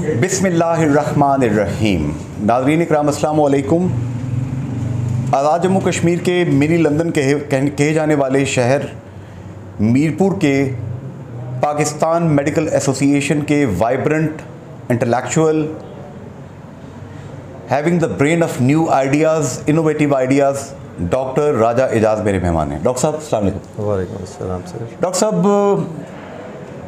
बिस्मिल्लाहिर्रहमानिर्रहीम। नाज़रीन इकराम अस्सलाम वालेकुम। आज़ाद जम्मू कश्मीर के मिनी लंदन कहे जाने वाले शहर मीरपुर के पाकिस्तान मेडिकल एसोसिएशन के vibrant intellectual having the brain of new ideas, innovative ideas, doctor Raja Ejaz मेरे मेहमान हैं। डॉक्टर साहब अस्सलाम वालेकुम। वालेकुम अस्सलाम सर। डॉक्टर साहब,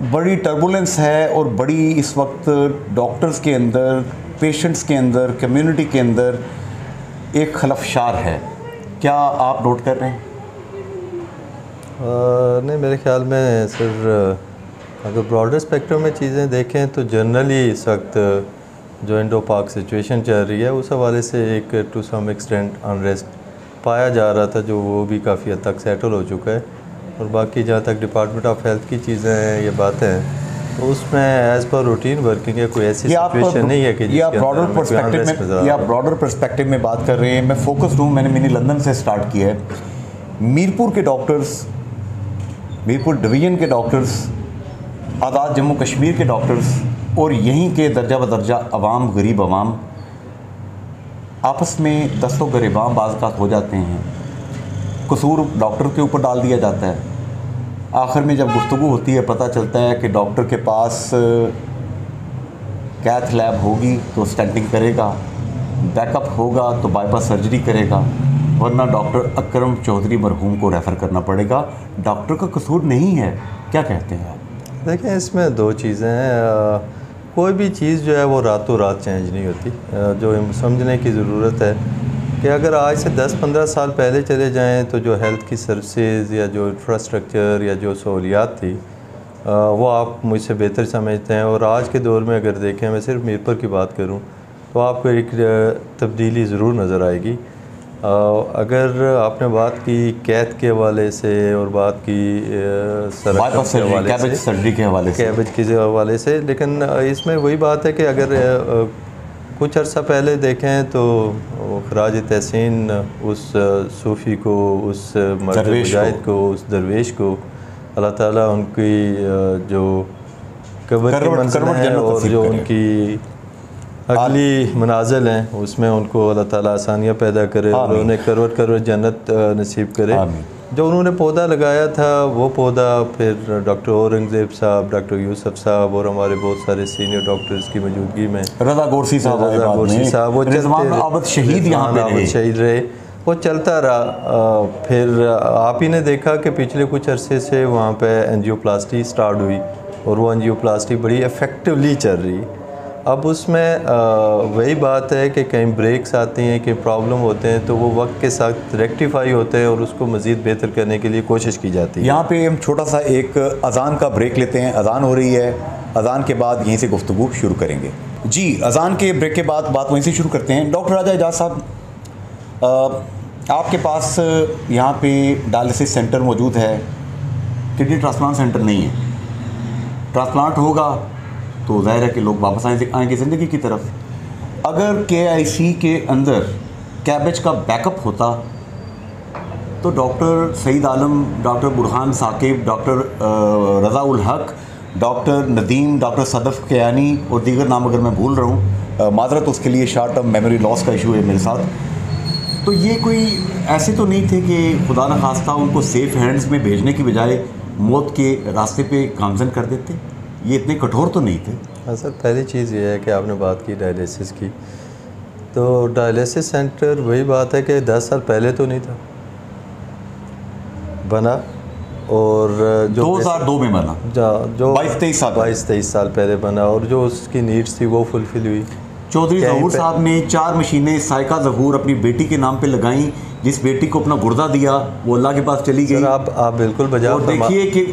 बड़ी टर्बुलेंस है और बड़ी इस वक्त डॉक्टर्स के अंदर, पेशेंट्स के अंदर, कम्युनिटी के अंदर एक खलफशार है। क्या आप नोट कर रहे हैं? नहीं, मेरे ख्याल में सर अगर ब्रॉडर स्पेक्ट्रम में चीज़ें देखें तो जनरली इस वक्त जो इंडो पाक सिचुएशन चल रही है उस हवाले से एक टू सम एक्सटेंट अनरेस्ट पाया जा रहा था, जो वो भी काफ़ी हद तक सेटल हो चुका है। और बाकी जहाँ तक डिपार्टमेंट ऑफ हेल्थ की चीज़ें हैं, ये बातें हैं, तो उसमें एज़ पर रूटीन वर्किंग है, कोई ऐसी सिचुएशन नहीं है कि या ब्रॉडर पर्सपेक्टिव में बात कर रहे हैं। मैं फोकस हूँ, मैंने मिनी लंदन से स्टार्ट किया है। मीरपुर के डॉक्टर्स, मीरपुर डिवीज़न के डॉक्टर्स, आज़ाद जम्मू कश्मीर के डॉक्टर्स और यहीं के दर्जा बदर्जा अवाम, गरीब अवाम आपस में दस्तों गिरबान बाज़ हो जाते हैं। कसूर डॉक्टर के ऊपर डाल दिया जाता है। आखिर में जब गुफ्तगू होती है पता चलता है कि डॉक्टर के पास कैथ लैब होगी तो स्टेंटिंग करेगा, बैकअप होगा तो बाईपास सर्जरी करेगा, वरना डॉक्टर अकरम चौधरी मरहूम को रेफ़र करना पड़ेगा। डॉक्टर का कसूर नहीं है। क्या कहते हैं आप? देखें, इसमें दो चीज़ें हैं। कोई भी चीज़ जो है वो रातों रात चेंज नहीं होती। जो समझने की ज़रूरत है कि अगर आज से 10-15 साल पहले चले जाएं तो जो हेल्थ की सर्विसेज या जो इंफ्रास्ट्रक्चर या जो सहूलियात थी वो आप मुझसे बेहतर समझते हैं। और आज के दौर में अगर देखें, मैं सिर्फ मीरपुर की बात करूं तो आपको एक तब्दीली ज़रूर नज़र आएगी। अगर आपने बात की कैथ के हवाले से और बात की कैबेज के हवाले से, लेकिन इसमें वही बात है कि अगर कुछ अर्सा पहले देखें तो खराज तहसीन उस सूफ़ी को, उस मर्द मुजाहिद को, उस दरवेश को अल्लाह ताला उनकी जो कब्र की मंज़िल है और जो उनकी अगली मनाज़िल हैं उसमें उनको अल्लाह ताला आसानियाँ पैदा करे और उन्हें करवट जन्नत नसीब करे। जो उन्होंने पौधा लगाया था वो पौधा फिर डॉक्टर औरंगज़ेब साहब, डॉक्टर यूसुफ साहब और हमारे बहुत सारे सीनियर डॉक्टर्स की मौजूदगी में रज़ा गोरसी साहब वो शहीद रहे, वो चलता रहा। फिर आप ही ने देखा कि पिछले कुछ अरसे से वहाँ पे एंजियोप्लास्टी स्टार्ट हुई और वो एंजियोप्लास्टी बड़ी इफ़ेक्टिवली चल रही। अब उसमें वही बात है कि कहीं ब्रेक्स आती हैं, कि प्रॉब्लम होते हैं, तो वो वक्त के साथ रेक्टिफाई होते हैं और उसको मज़ीद बेहतर करने के लिए कोशिश की जाती है। यहाँ पे हम छोटा सा एक अज़ान का ब्रेक लेते हैं। अज़ान हो रही है, अज़ान के बाद यहीं से गुफ्तगू शुरू करेंगे। जी, अज़ान के ब्रेक के बाद बात वहीं से शुरू करते हैं। डॉक्टर राजा एजाज़ साहब, आपके पास यहाँ पे डायलिसिस सेंटर मौजूद है, किडनी ट्रांसप्लांट सेंटर नहीं है। ट्रांसप्लांट होगा तो ज़ाहिर है कि लोग वापस आएंगे ज़िंदगी की तरफ। अगर KIC के अंदर कैबेज का बैकअप होता तो डॉक्टर सईद आलम, डॉक्टर बुरहान साकिब, डॉक्टर रज़ा उल हक, डॉक्टर नदीम, डॉक्टर सदफ़ कियानी और दीगर नाम अगर मैं भूल रहा हूँ, माजरत उसके लिए, शॉर्ट टर्म मेमोरी लॉस का इशू है मेरे साथ। तो ये कोई ऐसे तो नहीं थे कि खुदा न खास्ता उनको सेफ़ हैंड्स में भेजने की बजाय मौत के रास्ते पे गामज़न कर देते? ये इतने कठोर तो नहीं थे। हाँ सर, पहली चीज़ ये है कि आपने बात की डायलिसिस की, तो डायलिसिस सेंटर वही बात है कि 10 साल पहले तो नहीं था बना, और जो 2002 में बना, जो 22-23 साल पहले बना, और जो उसकी नीड्स थी वो फुलफिल हुई। चौधरी ज़हूर साहब ने 4 मशीनें साइका ज़हूर अपनी बेटी के नाम पे लगाई। जिस बेटी को अपना गुर्दा दिया वो अल्लाह के पास चली गई। आप बिल्कुल बजा, और देखिए कि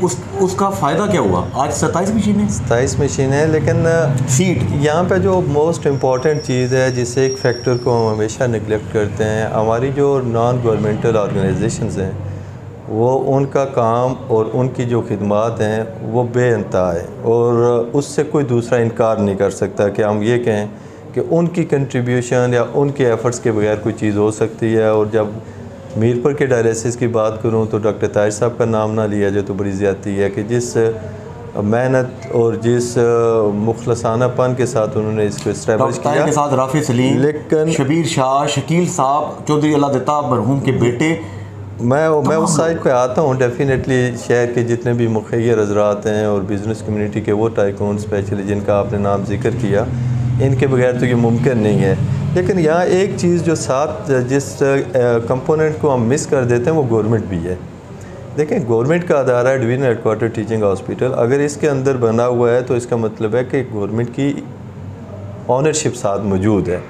उसका फ़ायदा क्या हुआ। आज 27 मशीनें हैं, लेकिन सीट यहाँ पे जो मोस्ट इम्पॉर्टेंट चीज़ है, जिससे एक फैक्टर को हम हमेशा निगलेक्ट करते हैं, हमारी जो नॉन गवर्नमेंटल ऑर्गेनाइजेशंस हैं वो, उनका काम और उनकी जो खिदमात हैं वो बेअंतहा है, और उससे कोई दूसरा इनकार नहीं कर सकता कि हम ये कहें कि उनकी कंट्रीब्यूशन या उनके एफ़र्ट्स के बगैर कोई चीज़ हो सकती है। और जब मीरपुर के डायलिसिस की बात करूं तो डॉक्टर ताहिर साहब का नाम ना लिया जाए तो बड़ी ज़्यादती है कि जिस मेहनत और जिस मुखलसानापन के साथ उन्होंने इसको इस्टेब्लिश किया के साथ राफी सलीम, लेकिन शबीर शाह, शकील साहब, चौधरी अल्लाह देता मरहूम के बेटे, मैं उस साइड पे आता हूँ। डेफिनेटली शहर के जितने भी मुखैर हजरात हैं और बिज़नेस कम्युनिटी के वो टाइकून स्पेशली जिनका आपने नाम जिक्र किया, इनके बगैर तो ये मुमकिन नहीं है। लेकिन यहाँ एक चीज़ जो साथ जिस कंपोनेंट को हम मिस कर देते हैं वो गवर्नमेंट भी है। देखें, गवर्नमेंट का अदारा है डिवीज़न हेडक्वार्टर टीचिंग हॉस्पिटल, अगर इसके अंदर बना हुआ है तो इसका मतलब है कि गवर्नमेंट की ऑनरशिप साथ मौजूद है।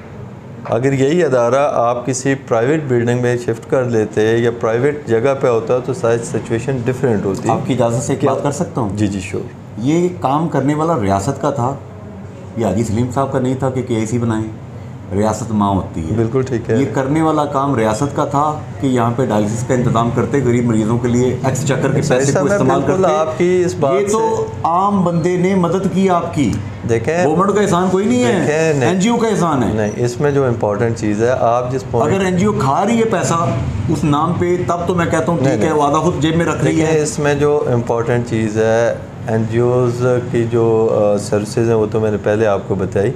अगर यही अदारा आप किसी प्राइवेट बिल्डिंग में शिफ्ट कर लेते या प्राइवेट जगह पे होता तो शायद सिचुएशन डिफरेंट होती। आपकी इजाज़त से एक बात कर सकता हूँ? जी जी श्योर। ये काम करने वाला रियासत का था, ये हाजी सलीम साहब का नहीं था कि केएसी बनाएं। रियासत माँ होती है, बिल्कुल ठीक है। ये करने वाला काम रियासत का था कि यहाँ पे डायलिसिस का इंतजाम करते, गरीब मरीजों के लिए एक्स चक्कर के पैसे को इस्तेमाल करते। आपकी इस बात ये तो आम बंदे ने मदद की आपकी। देखें, गवर्नमेंट का एहसान कोई नहीं है, एनजीओ का एहसान है। नहीं, इसमें जो इम्पोर्टेंट चीज़ है, आप जिस अगर एनजीओ खा रही है पैसा उस नाम पे, तब तो मैं कहता हूँ ठीक है, वादा खुद जेब में रख रही है। इसमें जो इम्पोर्टेंट चीज़ है, एनजीओज़ की जो सर्विसेज हैं वो तो मैंने पहले आपको बताई,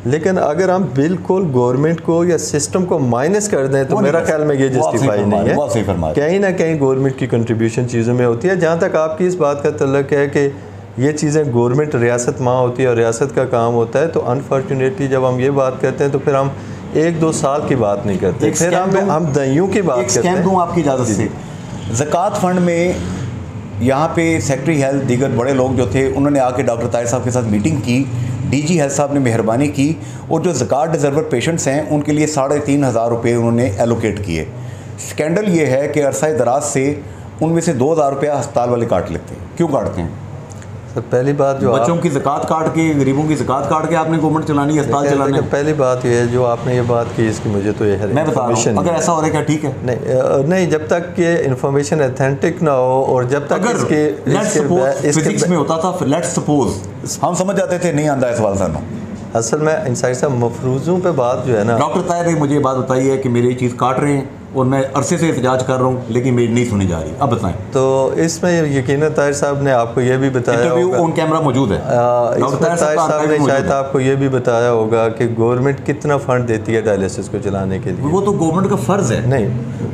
लेकिन अगर हम बिल्कुल गवर्नमेंट को या सिस्टम को माइनस कर दें तो मेरा ख्याल में ये जस्टिफाई नहीं है। कहीं ना कहीं गवर्नमेंट की कंट्रीब्यूशन चीज़ों में होती है। जहाँ तक आपकी इस बात का तल्लुक है कि ये चीज़ें गवर्नमेंट रियासत माँ होती है और रियासत का काम होता है, तो अनफॉर्चुनेटली जब हम ये बात करते हैं तो फिर हम 1-2 साल की बात नहीं करते, फिर हम दइयों की बात करते हैं। दूँ आपकी इजाज़त से, ज़कात फंड में यहाँ पे सेक्रेटरी हेल्थ दीगर बड़े लोग जो थे उन्होंने आके डॉक्टर ताहिर साहब के साथ मीटिंग की, डीजी हेल्थ साहब ने मेहरबानी की और जो ज़कात डिज़र्वर पेशेंट्स हैं उनके लिए 3,500 रुपये उन्होंने एलोकेट किए। स्कैंडल ये है कि अरसा दराज से उनमें से 2,000 रुपया अस्पताल वाले काट लेते हैं। क्यों काटते हैं? सर पहली बात, जो बच्चों की ज़कात काट के, गरीबों की ज़कात काट के आपने गवर्नमेंट चलानी है, अस्पताल चलाने। पहली बात ये है, जो आपने ये बात की इसकी मुझे तो ये है, मैं बता रहा हूं, अगर ऐसा हो रहा है क्या ठीक है? नहीं, जब तक ये इन्फॉर्मेशन अथेंटिक ना हो और जब तक इसके फिजिक्स में होता था, लेट्स सपोज हम समझ जाते थे, नहीं आंदा है सवाल सानू। असल में इंसाइड साहब मफरूज़ों पे बात जो है ना, डॉक्टर ताहिर ने मुझे ये बात बताई है कि मेरी ये चीज़ काट रहे हैं और मैं अरसे से एहतजाज कर रहा हूँ लेकिन मेरी नहीं सुनी जा रही। अब बताएं। तो इसमें यकीनन ताहिर साहब ने आपको ये भी बताया होगा, ऑन कैमरा मौजूद है, ताहिर साहब ने शायद आपको ये भी बताया होगा कि गवर्नमेंट कितना फंड देती है डायलिसिस को चलाने के लिए। वो तो गवर्नमेंट का फ़र्ज़ है। नहीं,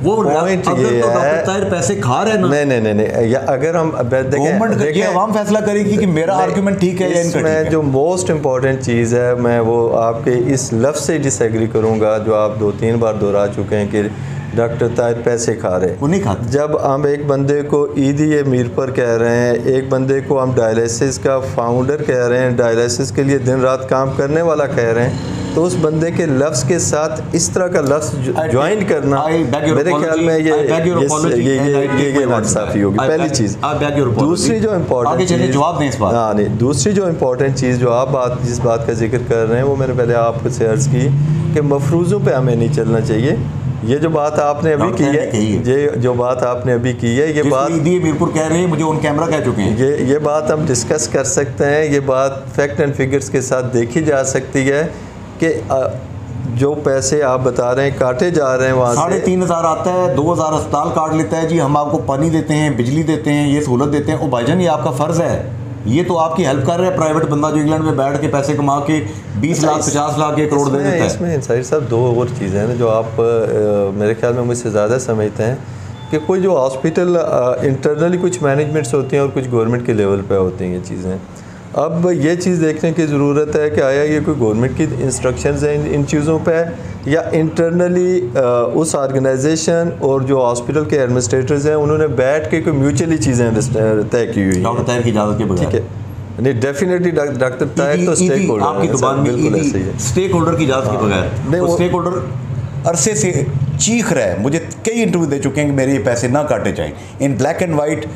वो डॉक्टर ताहिर पैसे खा रहे हैं ना। नहीं, या अगर हम देखें, आवाम फैसला करेगी कि मेरा आर्गुमेंट ठीक है या इनका ठीक है। जो मोस्ट इम्पॉर्टेंट चीज़ है, मैं वो आपके इस लफ्ज़ से डिसएग्री करूँगा जो आप 2-3 बार दोहरा चुके हैं कि डॉक्टर ताहिर पैसे खा रहे हैं। वो नहीं खाते। जब हम एक बंदे को ईदी मीर पर कह रहे हैं, एक बंदे को हम डायलिसिस का फाउंडर कह रहे हैं, डायलिसिस के लिए दिन रात काम करने वाला कह रहे हैं, तो उस बंदे के लफ्ज़ के साथ इस तरह का लफ्ज़ ज्वाइन करना मेरे ख्याल में ये नाइंसाफ़ी होगी, पहली चीज़। दूसरी जो इम्पोर्टेंट चीज़, जवाब दें इस बात। हाँ नहीं, दूसरी जो इम्पोर्टेंट चीज़ जो आप जिस बात का जिक्र कर रहे हैं वो मैंने पहले आपसे अर्ज़ की कि मफरूज़ों पे हमें नहीं चलना चाहिए। ये जो बात आपने अभी की है, ये जो बात आपने अभी की है, ये बात मीरपुर कह रहे हैं, मुझे ऑन कैमरा कह चुके हैं। ये बात हम डिस्कस कर सकते हैं। ये बात फैक्ट एंड फिगर्स के साथ देखी जा सकती है कि जो पैसे आप बता रहे हैं काटे जा रहे हैं, वहाँ 3,500 आता है, 2,000 अस्पताल काट लेता है जी, हम आपको पानी देते हैं, बिजली देते हैं, ये सहूलत देते हैं। ओ भाईजान, ये आपका फ़र्ज़ है, ये तो आपकी हेल्प कर रहे हैं प्राइवेट बंदा जो इंग्लैंड में बैठ के पैसे कमा के 20 लाख 50 लाख 1 करोड़ दे देता है। इसमें इंसाइड साहब 2 और चीज़ें हैं जो आप मेरे ख्याल में मुझसे ज़्यादा समझते हैं कि कोई जो हॉस्पिटल इंटरनली कुछ मैनेजमेंट्स होती हैं और कुछ गवर्नमेंट के लेवल पे होती हैं ये चीज़ें। अब ये चीज़ देखने की ज़रूरत है कि आया ये कोई गवर्नमेंट की इंस्ट्रक्शंस हैं इन चीज़ों पे या इंटरनली उस ऑर्गेनाइजेशन और जो हॉस्पिटल के एडमिनिस्ट्रेटर्स हैं उन्होंने बैठ के कोई म्यूचुअली चीज़ें तय की हुई। डॉक्टर ताहिर की इजाज़त के बगैर, ठीक है? नहीं, डेफिनेटली डॉक्टर ताहिर तो स्टेक होल्डर, आपकी जुबान में बिल्कुल ऐसे ही है, स्टेक होल्डर की इजाज़त के बगैर। नहीं, स्टेक होल्डर अरसे से चीख रहा है, मुझे कई इंटरव्यू दे चुके हैं कि मेरे ये पैसे ना काटे जाएँ। इन ब्लैक एंड वाइट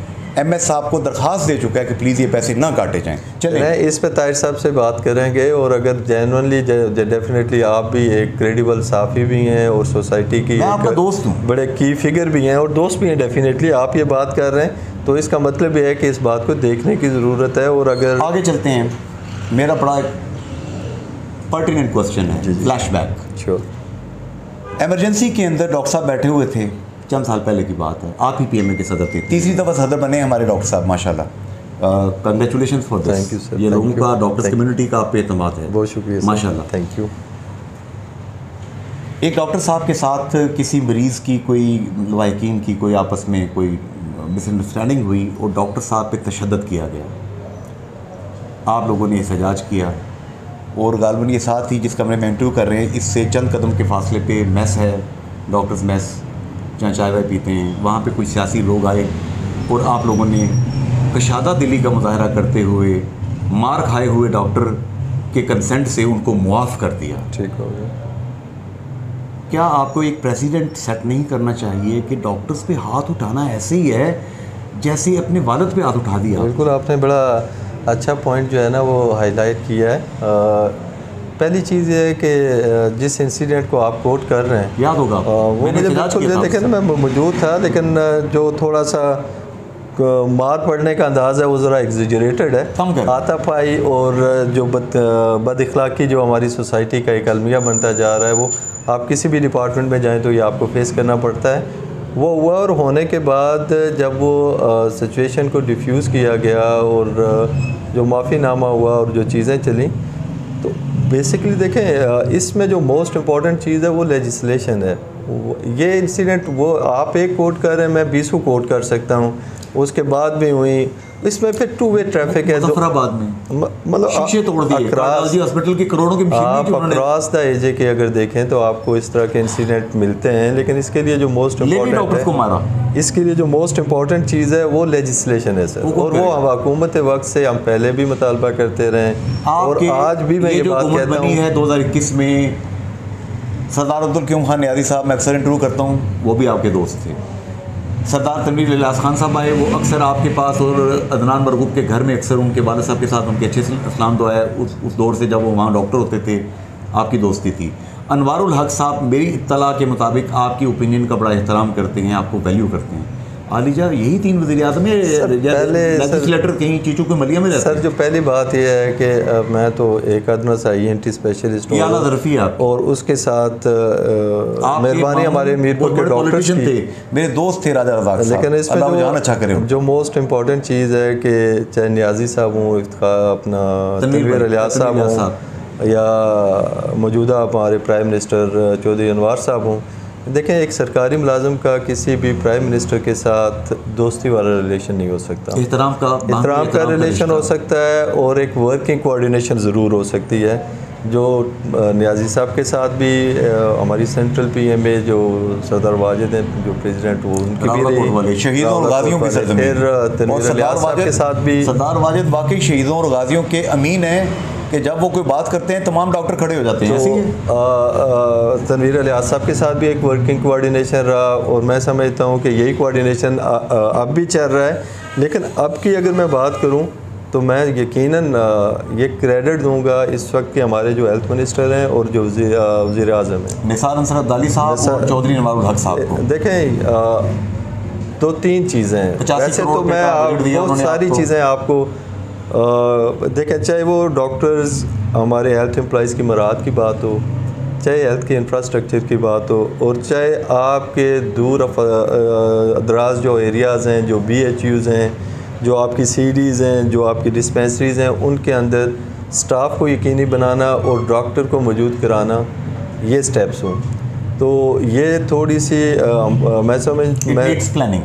MS साहब को दरख्वास्त दे चुका है कि प्लीज़ ये पैसे ना काटे जाएँ। चलिए, इस पे ताहिर साहब से बात करेंगे और अगर जेन्युइनली डेफिनेटली आप भी एक क्रेडिबल साफ़ी भी हैं और सोसाइटी की आपका दोस्त हूँ, बड़े की फिगर भी हैं और दोस्त भी हैं, डेफिनेटली आप ये बात कर रहे हैं तो इसका मतलब ये है कि इस बात को देखने की ज़रूरत है। और अगर आगे चलते हैं, मेरा बड़ा पर्टिनेंट क्वेश्चन है, फ्लैशबैक। श्योर। एमरजेंसी के अंदर डॉक्टर साहब बैठे हुए थे, चंद साल पहले की बात है, आप ही PMA के सदर थे, तीसरी दफ़ा सदर बने हमारे डॉक्टर साहब माशाल्लाह। Congratulation for this. Thank you sir. ये लोगों का, डॉक्टर्स कम्युनिटी का आप पे एतमाद है। बहुत शुक्रिया माशाल्लाह। Thank you. एक डॉक्टर साहब के साथ किसी मरीज़ की कोई लवाकिन की कोई आपस में कोई मिसअंडरस्टैंडिंग हुई और डॉक्टर साहब पे तशद्दुद किया गया, आप लोगों ने एहतजाज किया और गालबन ये साथ ही जिस कमरे में इंटरव्यू कर रहे हैं इससे चंद कदम के फासले पे मेस है, डॉक्टर्स मेस, जहाँ चाय वाय पीते हैं, वहाँ पे कोई सियासी लोग आए और आप लोगों ने कशादा दिली का मुजाहरा करते हुए मार खाए हुए डॉक्टर के कंसेंट से उनको मुआफ़ कर दिया। ठीक हो गया। क्या आपको एक प्रेसिडेंट सेट नहीं करना चाहिए कि डॉक्टर्स पे हाथ उठाना ऐसे ही है जैसे अपने वालिद पे हाथ उठा दिया? बिल्कुल, आपने बड़ा अच्छा पॉइंट जो है ना वो हाईलाइट किया है। पहली चीज़ ये है कि जिस इंसिडेंट को आप कोट कर रहे हैं, याद होगा वो मुझे बिल्कुल, देखें ना मैं मौजूद था, लेकिन जो थोड़ा सा मार पड़ने का अंदाज़ है वो ज़रा एग्जेजरेटेड है। हाथापाई और जो बद इखलाकी जो हमारी सोसाइटी का एक अलमिया बनता जा रहा है, वो आप किसी भी डिपार्टमेंट में जाएं तो ये आपको फेस करना पड़ता है। वो हुआ और होने के बाद जब वो सिचुएशन को डिफ्यूज़ किया गया और जो माफ़ीनामा हुआ और जो चीज़ें चली, तो बेसिकली देखें इसमें जो मोस्ट इम्पॉर्टेंट चीज़ है वो लेजिस्लेशन है। ये इंसिडेंट वो आप एक कोट कर रहे हैं, मैं 20 को कोट कर सकता हूँ, उसके बाद भी हुई। इसमें फिर टू वे ट्रैफिक है। मुजफ्फराबाद में मतलब शीशे तोड़ दिए, हॉस्पिटल की करोड़ों की आप अक्रॉस द एजे के अगर देखें तो आपको इस तरह के इंसिडेंट मिलते हैं, लेकिन इसके लिए जो मोस्ट इम्पोर्टेंट है, को मारा, इसके लिए जो मोस्ट इम्पोर्टेंट चीज़ है वो लेजिस्लेशन है सर। और वो हुकूमत वक्त से हम पहले भी मुतालबा करते रहे और आज भी मैं ये बात कहता हूँ है 2021 में सरदार अब्दुल क़यूम खान नियाज़ी साहब, मैं अक्सर इंटरव्यू करता हूँ, वो भी आपके दोस्त थे। सरदार तनवीर इलियास खान साहब आए, वो अक्सर आपके पास, और अदनान मरगूब के घर में अक्सर उनके वालिद साहब के साथ उनके अच्छे से इस्लाम दुआ है। उस दौर से जब वो वहाँ डॉक्टर होते थे आपकी दोस्ती थी। अनवारुल हक साहब मेरी इत्तला के मुताबिक आपकी ओपिनियन का बड़ा एहतराम करते हैं, आपको वैल्यू करते हैं। आलिजा यही 3 वज़ीर आज़म है, लेजिस्लेटर कहीं चीचों के मलिया में रहते हैं। सर जो पहली बात यह है कि मैं तो एक अदना सा ENT स्पेशलिस्ट हूँ और उसके साथ मेहरबानी हमारे मीरपुर के डॉक्टर्स थे, मेरे दोस्त थे राजा रज़ाक साहब, लेकिन इसमें अच्छा करें। जो मोस्ट इम्पॉर्टेंट चीज़ है कि चाहे नियाज़ी साहब हूँ, अपना तनवीर इलियास साहब हूँ या मौजूदा हमारे प्राइम मिनिस्टर चौधरी अनवार साहब हूँ, देखें एक सरकारी मुलाजिम का किसी भी प्राइम मिनिस्टर के साथ दोस्ती वाला रिलेशन नहीं हो सकता। एहतराम का रिलेशन हो सकता है और एक वर्किंग कोऑर्डिनेशन ज़रूर हो सकती है, जो नियाज़ी साहब के साथ भी हमारी सेंट्रल PMA जो सरदार वाजिद हैं जो प्रेसिडेंट, वो उनकी भी शहीदों और गाजियों की सरदार के साथ भी सरदार वाजिद वाकई शहीदों और गाजियों के अमीन हैं कि जब वो कोई बात करते हैं तमाम डॉक्टर खड़े हो जाते हैं। तो तनवीर इलियास साहब के साथ भी एक वर्किंग कोऑर्डिनेशन रहा और मैं समझता हूँ कि यही कोऑर्डिनेशन अब भी चल रहा है। लेकिन अब की अगर मैं बात करूँ तो मैं यकीनन ये क्रेडिट दूंगा इस वक्त के हमारे जो हेल्थ मिनिस्टर हैं और जो वज़ीर आज़म हैं निसार अंसर अब्दाली साहब और चौधरी अनवारुल हक साहब को। देखें 2-3 चीज़ें हैं, वैसे तो मैं बहुत सारी चीज़ें आपको देखें, चाहे वो डॉक्टर्स हमारे हेल्थ एम्प्लॉइज़ की मराहत की बात हो, चाहे हेल्थ के इंफ्रास्ट्रक्चर की बात हो, और चाहे आपके दूर दराज जो एरियाज़ हैं, जो BHUs हैं, जो आपकी CDs हैं, जो आपकी डिस्पेंसरीज़ हैं, उनके अंदर स्टाफ को यकीनी बनाना और डॉक्टर को मौजूद कराना, ये स्टेप्स हों। तो ये थोड़ी सी मैं प्लानिंग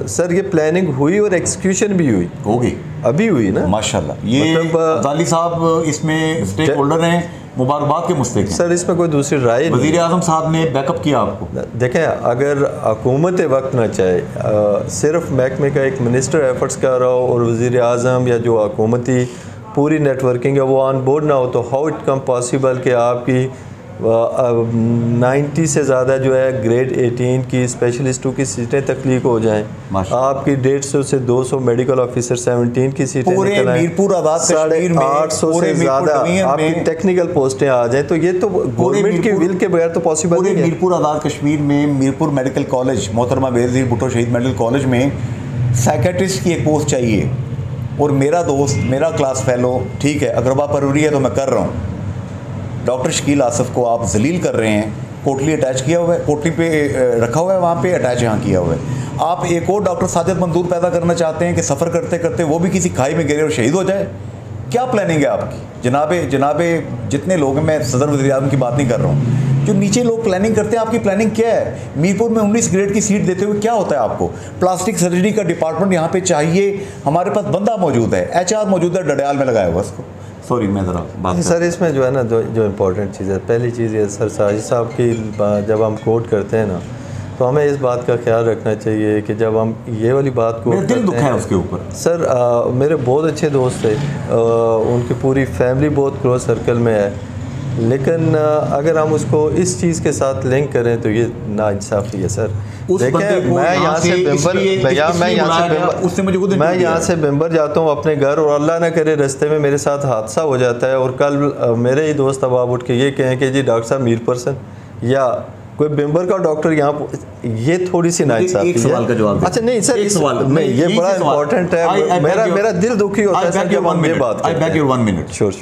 सर ये प्लानिंग हुई और एक्सिक्यूशन भी होगी, अभी हुई ना माशाल्लाह। ये अब्दाली साहब इसमें स्टेक होल्डर हैं, मुबारकबाद के मुस्तहिक हैं। सर इसमें कोई दूसरी राय नहीं। वज़ीर आज़म साहब ने बैकअप किया आपको। देखें अगर हुकूमत वक्त ना चाहे, सिर्फ महकमे का एक मिनिस्टर एफर्ट्स कर रहा हो और वज़ीर आज़म या जो हुकूमती पूरी नेटवर्किंग है वो ऑन बोर्ड ना हो, तो हाउ इट कम पॉसिबल कि आपकी 90 से ज़्यादा जो है ग्रेड 18 की स्पेशलिस्टों की सीटें तख्लीक हो जाएं, आपकी 150 से 200 मेडिकल ऑफिसर 17 की सीटें निकल आएं, 800 से ज़्यादा आपकी टेक्निकल पोस्टें आ जाएं, तो ये तो गवर्नमेंट के विल के बगैर तो पॉसिबल नहीं है। मीरपुर आज़ाद कश्मीर में मीरपुर मेडिकल कॉलेज, मोहतरमा बेनज़ीर भुट्टो शहीद मेडिकल कॉलेज में साइकेट्रिस्ट की एक पोस्ट चाहिए, और मेरा दोस्त, मेरा क्लास फेलो, ठीक है अकरबा परवरी है तो मैं कर रहा हूँ, डॉक्टर शकील आसफ़ को आप जलील कर रहे हैं। कोटली अटैच किया हुआ है, कोटली पे रखा हुआ है, वहाँ पे अटैच यहाँ किया हुआ है। आप एक और डॉक्टर साजिद मंजूर पैदा करना चाहते हैं कि सफ़र करते करते वो भी किसी खाई में गिरे और शहीद हो जाए? क्या प्लानिंग है आपकी? जनाबे जितने लोग हैं, मैं सदर वज़ीर आज़म की बात नहीं कर रहा हूँ, जो नीचे लोग प्लानिंग करते हैं, आपकी प्लानिंग क्या है? मीरपुर में 19 ग्रेड की सीट देते हुए क्या होता है आपको? प्लास्टिक सर्जरी का डिपार्टमेंट यहाँ पे चाहिए, हमारे पास बंदा मौजूद है, HR मौजूद है, डडियाल में लगाया हुआ उसको। सॉरी, मैं ज़रा बात सर इसमें जो है ना, जो इम्पोर्टेंट चीज़ है, पहली चीज़ ये सर साजिद साहब की जब हम कोट करते हैं ना, तो हमें इस बात का ख्याल रखना चाहिए कि जब हम ये वाली बात को दिल दुखा है उसके ऊपर। सर मेरे बहुत अच्छे दोस्त थे, उनकी पूरी फैमिली बहुत क्लोज सर्कल में है, लेकिन अगर हम उसको इस चीज़ के साथ लिंक करें तो ये नाइंसाफ़ी है सर। देखें, मैं यहाँ से मेंबर जाता हूँ अपने घर, और अल्लाह ना करे रास्ते में मेरे साथ हादसा हो जाता है, और कल मेरे ही दोस्त अब आप उठ के ये कहें कि जी डॉक्टर साहब मीर पर्सन या कोई मेंबर का डॉक्टर यहाँ, ये थोड़ी सी नाइंसाफ़ी है। एक सवाल का जवाब। अच्छा नहीं सर, नहीं ये बड़ा इंपॉर्टेंट है, मेरा दिल दुखी होता है सर जब हम ये बात करते हैं। I back your 1 minute. Sure.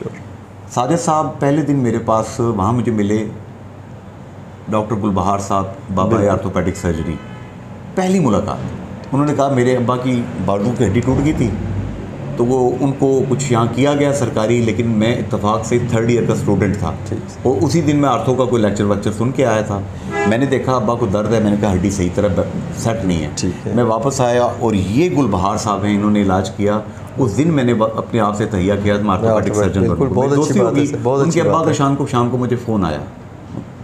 Sajid साहब पहले दिन मेरे पास वहाँ मुझे मिले, डॉक्टर गुलबहार साहब, बाबा आर्थोपेडिक सर्जरी, पहली मुलाकात। उन्होंने कहा मेरे अब्बा की बाजू की हड्डी टूट गई थी, तो वो उनको कुछ यहाँ किया गया सरकारी, लेकिन मैं इत्तेफाक से 3rd ईयर का स्टूडेंट था, और उसी दिन मैं आर्थो का कोई लेक्चर सुन के आया था। मैंने देखा अब्बा को दर्द है, मैंने कहा हड्डी सही तरह सेट नहीं है। मैं वापस आया और ये गुलबहार साहब हैं, इन्होंने इलाज किया। उस दिन मैंने अपने आप से तहिया किया मैं आर्थोपेडिक सर्जन बनूं। दोस्ती होगी। उनके अब्बा का शाम को मुझे फ़ोन आया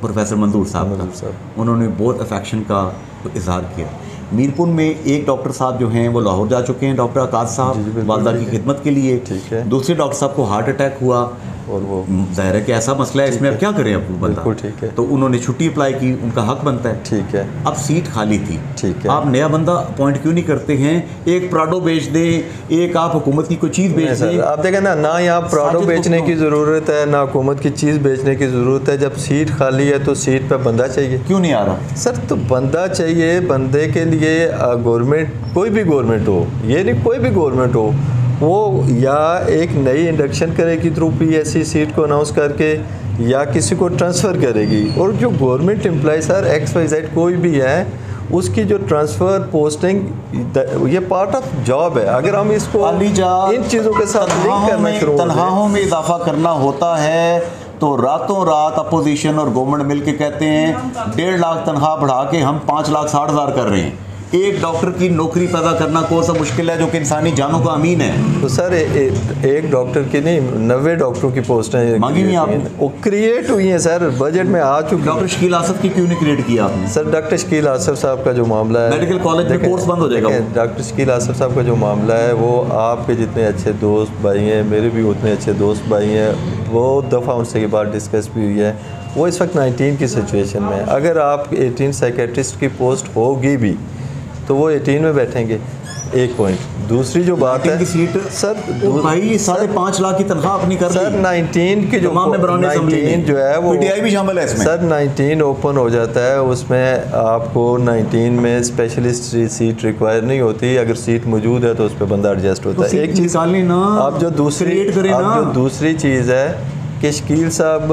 प्रोफेसर मंजूर साहब का, उन्होंने बहुत अफेक्शन का इजहार किया। मीरपुर में एक डॉक्टर साहब जो हैं वो लाहौर जा चुके हैं, डॉक्टर आकाश साहब, वालदा की खिदमत के लिए। दूसरे डॉक्टर साहब को हार्ट अटैक हुआ, और वो जाहिर है कि ऐसा मसला है, इसमें अब क्या करें, अब बंदा, ठीक है, तो उन्होंने छुट्टी अप्लाई की, उनका हक बनता है, ठीक है। अब सीट खाली थी, ठीक है, आप नया बंदा अपॉइंट क्यों नहीं करते हैं? एक प्राडो बेच दें, एक आप हुकूमत की कोई चीज़ बेच दें। आप देखें ना, ना यहाँ प्राडो बेचने की ज़रूरत है, ना हुकूमत की चीज़ बेचने की ज़रूरत है। जब सीट खाली है तो सीट पर बंदा चाहिए। क्यों नहीं आ रहा सर? तो बंदा चाहिए, बंदे के लिए गवर्नमेंट, कोई भी गवर्नमेंट हो, ये नहीं कोई भी गवर्नमेंट हो, वो या एक नई इंडक्शन करेगी थ्रू PSC सीट को अनाउंस करके, या किसी को ट्रांसफ़र करेगी। और जो गवर्नमेंट एम्प्लॉय सर XYZ कोई भी है, उसकी जो ट्रांसफ़र पोस्टिंग ये पार्ट ऑफ जॉब है। अगर हम इसको इन चीज़ों के साथ लिंक करना शुरू, तनख्वाहों में इजाफा करना होता है तो रातों रात अपोजिशन और गवर्नमेंट मिल के कहते हैं 1.5 लाख तनख्वाह बढ़ा के हम 5,60,000 कर रहे हैं। एक डॉक्टर की नौकरी पैदा करना कौन सा मुश्किल है, जो कि इंसानी जानों का अमीन है। तो सर एक डॉक्टर की नहीं, 90 डॉक्टरों की पोस्टें मांगी हुई आपने, वो क्रिएट हुई हैं सर, बजट में आ चुकी। डॉक्टर शकील आसफ की क्यों नहीं क्रिएट किया आपने? सर डॉक्टर शकील आसफ साहब का जो मामला है, मेडिकल कॉलेज में कोर्स बंद हो जाएगा। डॉक्टर शकील आसफ साहब का जो मामला है, वो आपके जितने अच्छे दोस्त भाई हैं, मेरे भी उतने अच्छे दोस्त भाई हैं, बहुत दफ़ा उनसे ये बात डिस्कस भी हुई है। वो इस वक्त 19 की सिचुएशन में, अगर आप 18 साइकेट्रिस्ट की पोस्ट होगी भी तो वो 18 में बैठेंगे। एक पॉइंट। दूसरी जो बात है सीट सर, भाई 5.5 लाख की तनख्वाह अपनी कर सर 19 की जो 19 जो है वो PTI भी शामिल है इसमें। सर 19 ओपन हो जाता है, उसमें आपको 19 में स्पेशलिस्ट सीट रिक्वायर नहीं होती। अगर सीट मौजूद है तो उस पर बंदा एडजस्ट होता है। एक चीज़ आप जो दूसरी चीज़ है कि शकील साहब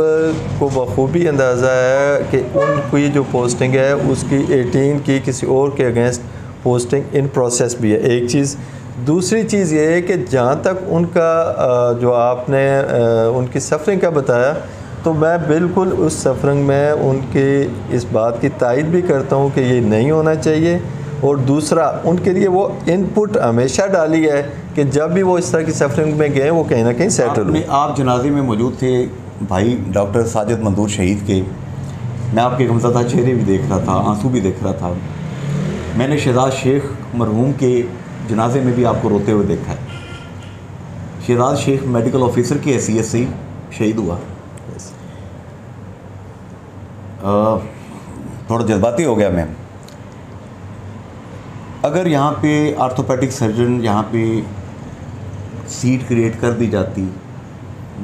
को बखूबी अंदाज़ा है कि उनकी जो पोस्टिंग है उसकी 18 की किसी और के अगेंस्ट पोस्टिंग इन प्रोसेस भी है, एक चीज़। दूसरी चीज़ ये है कि जहाँ तक उनका जो आपने उनकी सफरिंग का बताया, तो मैं बिल्कुल उस सफरिंग में उनकी इस बात की तायद भी करता हूँ कि ये नहीं होना चाहिए। और दूसरा, उनके लिए वो इनपुट हमेशा डाली है कि जब भी वो इस तरह की सफरिंग में गए वो कहीं ना कहीं सेटल हो। आप जनाजे में मौजूद थे भाई डॉक्टर साजिद मंजूर शहीद के, मैं आपके गमज़दा चेहरे भी देख रहा था, आंसू भी देख रहा था। मैंने शहजाद शेख मरहूम के जनाजे में भी आपको रोते हुए देखा है। शहजाद शेख मेडिकल ऑफिसर की हैसियत से ही शहीद हुआ। थोड़ा जज्बाती हो गया मैं। अगर यहाँ पे आर्थोपेडिक सर्जन यहाँ पे सीट क्रिएट कर दी जाती,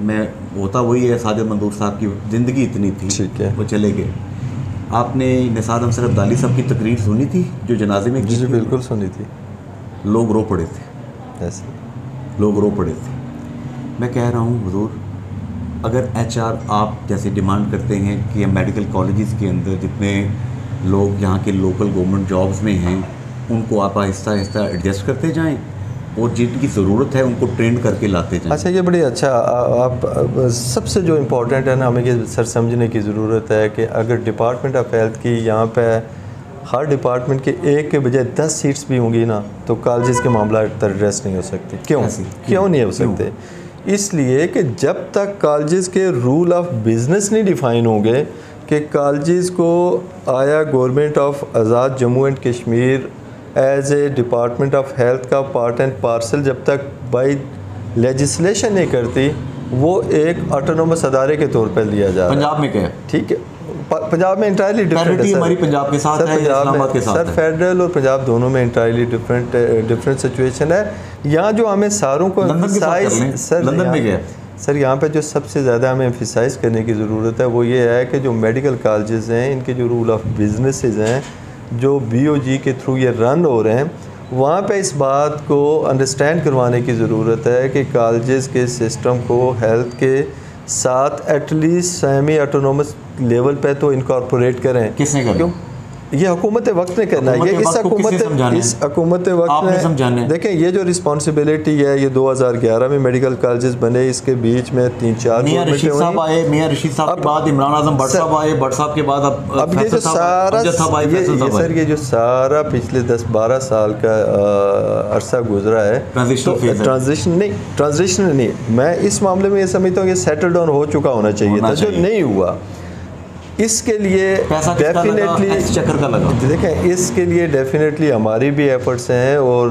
मैं होता वही है, साजिद मंजूर साहब की ज़िंदगी इतनी थी, ठीक है, वो चले गए। आपने निसार अंसर अब्दाली साहब की तकरीर सुनी थी जो जनाजे में? जी बिल्कुल सुनी थी। लोग रो पड़े थे, ऐसे लोग रो पड़े थे। मैं कह रहा हूँ हुजूर, अगर HR आप जैसे डिमांड करते हैं कि मेडिकल कॉलेजेस के अंदर जितने लोग यहाँ के लोकल गवर्नमेंट जॉब्स में हैं उनको आप आहिस्ता आहिस्ता एडजस्ट करते जाएं और जिनकी ज़रूरत है उनको ट्रेंड करके लाते जाएं। अच्छा, ये बड़ी अच्छा आप सबसे जो इम्पोर्टेंट है ना, हमें ये सर समझने की ज़रूरत है कि अगर डिपार्टमेंट ऑफ हेल्थ की यहाँ पे हर डिपार्टमेंट के एक के बजाय 10 सीट्स भी होंगी ना, तो कॉलेजेस के मामला एड्रेस नहीं हो सकते। क्यों नहीं हो सकते? इसलिए कि जब तक कॉलेजेस के रूल ऑफ बिज़नेस नहीं डिफ़ाइन होंगे कि कॉलेजेस को आया government of Azad Jammu and Kashmir as a department of health का पार्ट एंड पार्सल जब तक बाई लेजिस्लेशन नहीं करती, वो एक ऑटोनोमस अदारे के तौर पर लिया जा रहा है। पंजाब में क्या है? ठीक है, पंजाब में इंटायरली डिफरेंट है। हमारी पंजाब के साथ है, इस्लामाबाद के साथ सर है। फेडरल और पंजाब दोनों में इंटायरली डिफरेंट सिचुएशन है। यहाँ जो हमें सारों को लंदन में गया सर, यहाँ पे जो सबसे ज़्यादा हमें एम्फिसाइज़ करने की ज़रूरत है वो ये है कि जो मेडिकल कॉलेजेस हैं, इनके जो रूल ऑफ बिजनेसेस हैं जो BOG के थ्रू ये रन हो रहे हैं, वहाँ पे इस बात को अंडरस्टैंड करवाने की ज़रूरत है कि कॉलेजेस के सिस्टम को हेल्थ के साथ एटलीस्ट सेमी ऑटोनोमस लेवल पे तो इनकॉर्पोरेट करें। किसने करें? क्यों? ये हुकूमत वक्त ने करना है। ये इस हुकूमत वक्त ने देखें, ये जो रिस्पॉन्सिबिलिटी है, ये 2011 में मेडिकल कॉलेजेस बने, इसके बीच में 3-4 मियां रशीद साहब आए, मियां रशीद साहब के बाद इमरान आजम भट्ट साहब आए, भट्ट साहब के बाद अब ये जो सारा सर ये जो सारा पिछले 10-12 साल का अरसा गुजरा है, ट्रांजिशन नहीं, मैं इस मामले में ये समझता हूँ कि सेटल डाउन हो चुका होना चाहिए था, जो नहीं हुआ। इसके लिए डेफिनेटली चक्कर का लगा। देखें, इसके लिए डेफिनेटली हमारी भी एफर्ट्स हैं और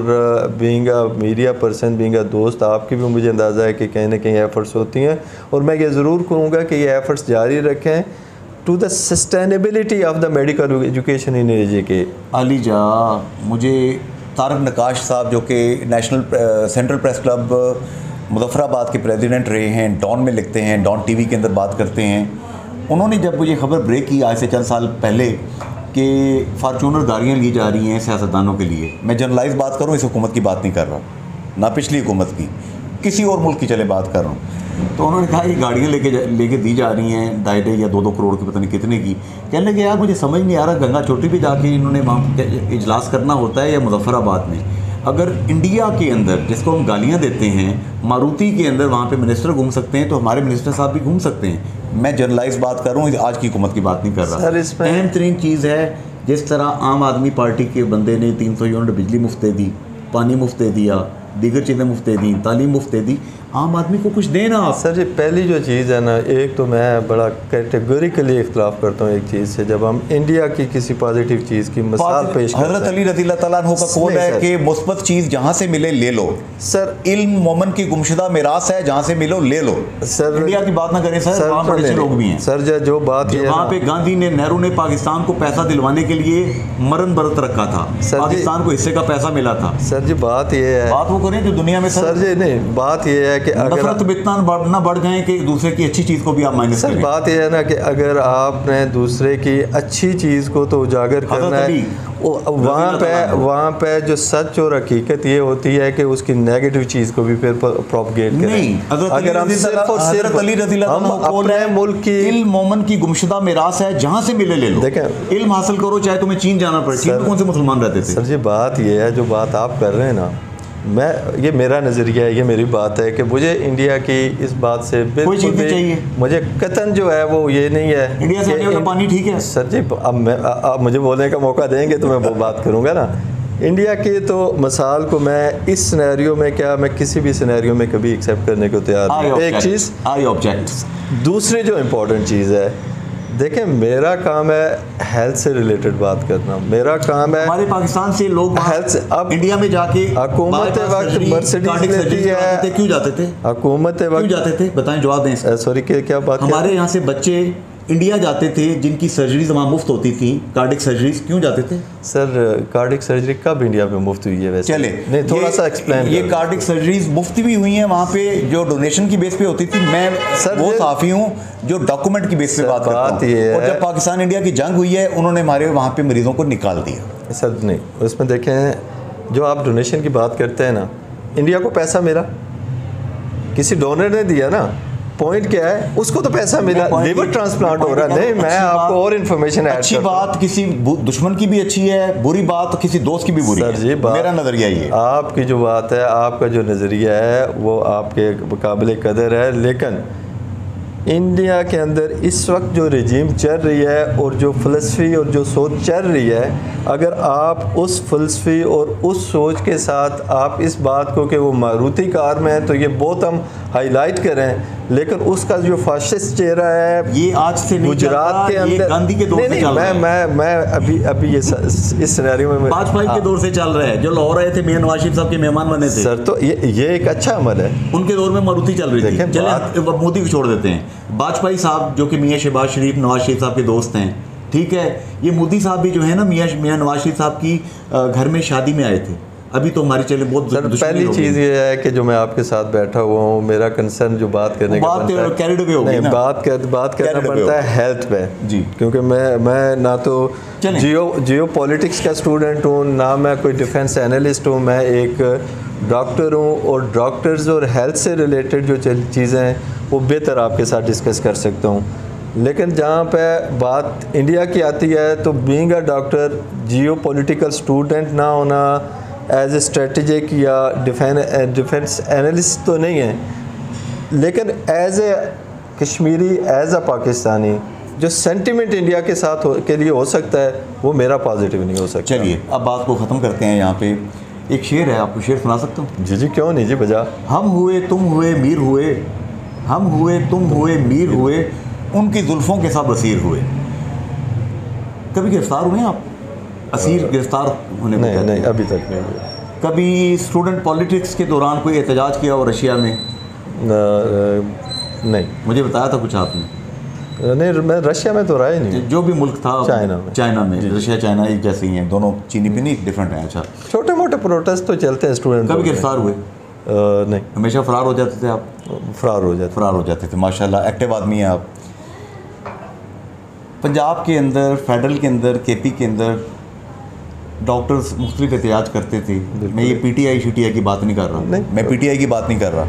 being a media person, being a दोस्त, आपकी भी मुझे अंदाज़ा है कि कहीं ना कहीं एफर्ट्स होती हैं, और मैं ये ज़रूर कहूँगा कि ये एफर्ट्स जारी रखें to the sustainability of the medical education in AJ. अलीजा, मुझे तारक नकाश साहब जो कि national central press club Muzaffarabad के प्रेसिडेंट रहे हैं, डॉन में लिखते हैं, डॉन TV के अंदर बात करते हैं, उन्होंने जब मुझे खबर ब्रेक की आज से चंद साल पहले कि फार्चूनर गाड़ियाँ ली जा रही हैं सियासतदानों के लिए, मैं जनरलाइज बात कर रहा हूँ, इस हुकूमत की बात नहीं कर रहा, ना पिछली हुकूमत की, किसी और मुल्क की चले बात कर रहा हूँ। तो उन्होंने कहा ये गाड़ियाँ लेके दी जा रही हैं 2.5 या 2 करोड़ की, पता नहीं कितने की। कहने लगे यार मुझे समझ नहीं आ रहा, गंगा चोटी पे जाके इन्होंने वहाँ इजलास करना होता है या मुजफ्फराबाद में? अगर इंडिया के अंदर जिसको हम गालियाँ देते हैं, मारुति के अंदर वहाँ पे मिनिस्टर घूम सकते हैं, तो हमारे मिनिस्टर साहब भी घूम सकते हैं। मैं जनरलाइज बात कर रहा हूँ, आज की हुकूमत की बात नहीं कर रहा। अहम तरीन चीज़ है, जिस तरह आम आदमी पार्टी के बंदे ने 300 यूनिट बिजली मुफ्त दे दी, पानी मुफ्त दे दिया, दीगर चीज़ें मुफ्त दे दी, तालीम मुफ्त दे दी, आम आदमी को कुछ देना आप। सर जी, पहली जो चीज़ है ना, एक तो मैं बड़ा कैटेगोरिकली इख्तलाफ करता हूँ एक चीज़ से, जब हम इंडिया की किसी पॉजिटिव चीज़ की मिसाल पेश करते हैं। हज़रत अली रज़ी अल्लाह अन्हु का कौल है कि मुस्बत चीज़ जहाँ से मिले ले लो। सर, इल्म मोमन की गुमशुदा मिरास है, जहाँ से मिलो ले लो। सर, इंडिया की बात ना करें सर, वहाँ बड़े अच्छे लोग भी हैं। सर जो बात है, वहाँ पे गांधी ने, नेहरू ने पाकिस्तान को पैसा दिलवाने के लिए मरण बरत रखा था, पाकिस्तान को हिस्से का पैसा मिला था। सर जी बात ये है, बात वो करें जो दुनिया में सर जी नहीं, बात ये है कि अगर इतना बढ़ जाए कि दूसरे की अच्छी चीज़ को भी आप माइनस करें। बात यह है ना कि अगर आपने दूसरे की अच्छी चीज़ को तो उजागर करना है, वहाँ पे जो सच और हकीकत ये होती है कि उसकी नेगेटिव चीज़ को भी फिर प्रोपगेट करें। नहीं, अगर हम सिर्फ और सिर्फ हम अपने मुल्क की इल्म मोमन की गुमशुदा मिरास है, जहाँ से मिले ले लो। देखें, इल्म हासिल करो, चाहे तुम्हें चीन जाना पड़े। चीन में कौन से मुसलमान रहते थे? सर जी बात ये है, जो बात आप कर रहे हैं ना, ये मेरा नज़रिया है, ये मेरी बात है कि मुझे इंडिया की इस बात से बिल्कुल भी मुझे कतन जो है वो ये नहीं है। इंडिया से आने वाला पानी ठीक है सर जी, अब मुझे बोलने का मौका देंगे तो मैं वो बात करूँगा ना। इंडिया के तो मिसाल को मैं इस सिनेरियो में, क्या मैं किसी भी सिनेरियो में कभी एक्सेप्ट करने को तैयार हूँ। एक चीज़, आई ऑब्जेक्ट। दूसरी जो इम्पोर्टेंट चीज़ है, देखें, मेरा काम है हेल्थ से रिलेटेड बात करना, मेरा काम है। हमारे पाकिस्तान से लोग हेल्थ, अब इंडिया में जाके हुकूमत वक्त मर्सिडीज लेती है, क्यों जाते थे? हुकूमत वक्त क्यों जाते थे, बताएं, जवाब दें। सॉरी, क्या बात? हमारे यहाँ से बच्चे इंडिया जाते थे जिनकी सर्जरीज वहाँ मुफ्त होती थी, कार्डिक सर्जरीज, क्यों जाते थे? सर, कार्डिक सर्जरी कब इंडिया में मुफ्त हुई है वैसे? चले नहीं, थोड़ा सा एक्सप्लेन। ये कार्डिक सर्जरीज मुफ्त भी हुई हैं वहाँ पे, जो डोनेशन की बेस पे होती थी। मैं वो साफ़ी हूँ जो डॉक्यूमेंट की बेस पे बात करता हूँ। और जब पाकिस्तान इंडिया की जंग हुई है, उन्होंने हमारे वहाँ पे मरीजों को निकाल दिया। सर नहीं, उसमें देखें, जो आप डोनेशन की बात करते हैं ना, इंडिया को पैसा मिला, किसी डोनर ने दिया ना, पॉइंट क्या है, उसको तो पैसा मिला, लिवर ट्रांसप्लांट हो रहा है। नहीं, मैं आपको और इन्फॉर्मेशन ऐड अच्छी बात किसी दुश्मन की भी अच्छी है, बुरी बात किसी दोस्त की भी बुरी है। जी, मेरा नजरिया ये, आपकी जो बात है, आपका जो नज़रिया है वो आपके काबिल कदर है, लेकिन इंडिया के अंदर इस वक्त जो रजीम चल रही है और जो फ़लसफ़ी और जो सोच चल रही है, अगर आप उस फ़लसफ़ी और उस सोच के साथ आप इस बात को कि वो मारुति कार में है तो ये बहुत हम हाईलाइट करें, लेकिन उसका जो फाशिस्ट चेहरा है ये आज से नहीं गुजरात के अंदर, गांधी के दौर से चल रहा है। मैं अभी ये इस सिनेरियो में वाजपेयी के दौर से चल रहा है, जो लाहौर आए थे मियां नवाज शरीफ साहब के मेहमान बने थे सर, तो ये एक अच्छा अमल है। उनके दौर में मारुति चल रही थी। चले मोदी को छोड़ देते हैं। वाजपेयी साहब जो कि मियां शहबाज शरीफ नवाज शरीफ साहब के दोस्त हैं, ठीक है, ये मोदी साहब भी जो है ना मियां नवाज शरीफ साहब की घर में शादी में आए थे। अभी तो हमारी चले बहुत सर, पहली चीज़ ये है कि जो मैं आपके साथ बैठा हुआ हूँ, मेरा कंसर्न जो बात करने का बात करना पड़ता है हेल्थ पे जी, क्योंकि मैं ना तो जियो पॉलिटिक्स का स्टूडेंट हूँ, ना मैं कोई डिफेंस एनालिस्ट हूँ, मैं एक डॉक्टर हूँ, और डॉक्टर्स और हेल्थ से रिलेटेड जो चीज़ें हैं वो बेहतर आपके साथ डिस्कस कर सकता हूँ। लेकिन जहाँ पे बात इंडिया की आती है तो being a doctor, geopolitical student ना होना एज ए स्ट्रेटजिक या डिफेंस एनालिस्ट तो नहीं है, लेकिन as a Kashmiri, as a Pakistani, जो सेंटिमेंट इंडिया के साथ के लिए हो सकता है वो मेरा पॉजिटिव नहीं हो सकता। चलिए अब बात को ख़त्म करते हैं। यहाँ पे एक शेर है, आपको शेर सुना सकता हूँ? जी क्यों नहीं जी, बजा। हम हुए तुम हुए मीर हुए, हम हुए तुम हुए मीर हुए, उनकी जुल्फ़ों के सब असीर हुए। कभी गिरफ्तार हुए हैं आप? असीर गिरफ्तार होने को नहीं अभी तक नहीं हुआ। कभी स्टूडेंट पॉलिटिक्स के दौरान कोई एहतजाज किया हो रशिया में? नहीं, मुझे बताया था कुछ आपने। नहीं, मैं रशिया में तो रहा ही नहीं। जो भी मुल्क था चाइना में रशिया चाइना एक जैसे ही हैं दोनों, चीनी भी नहीं, डिफरेंट है। अच्छा, छोटे मोटे प्रोटेस्ट तो चलते हैं स्टूडेंट। कभी गिरफ्तार हुए? नहीं, हमेशा फरार हो जाते थे आप? फरार हो जाते थे। माशाल्लाह एक्टिव आदमी हैं आप। पंजाब के अंदर, फेडरल के अंदर, केपी के अंदर डॉक्टर्स मुख्तलिफ एहतजाज करते थे। मैं ये पीटीआई की बात नहीं कर रहा, मैं पीटीआई की बात नहीं कर रहा।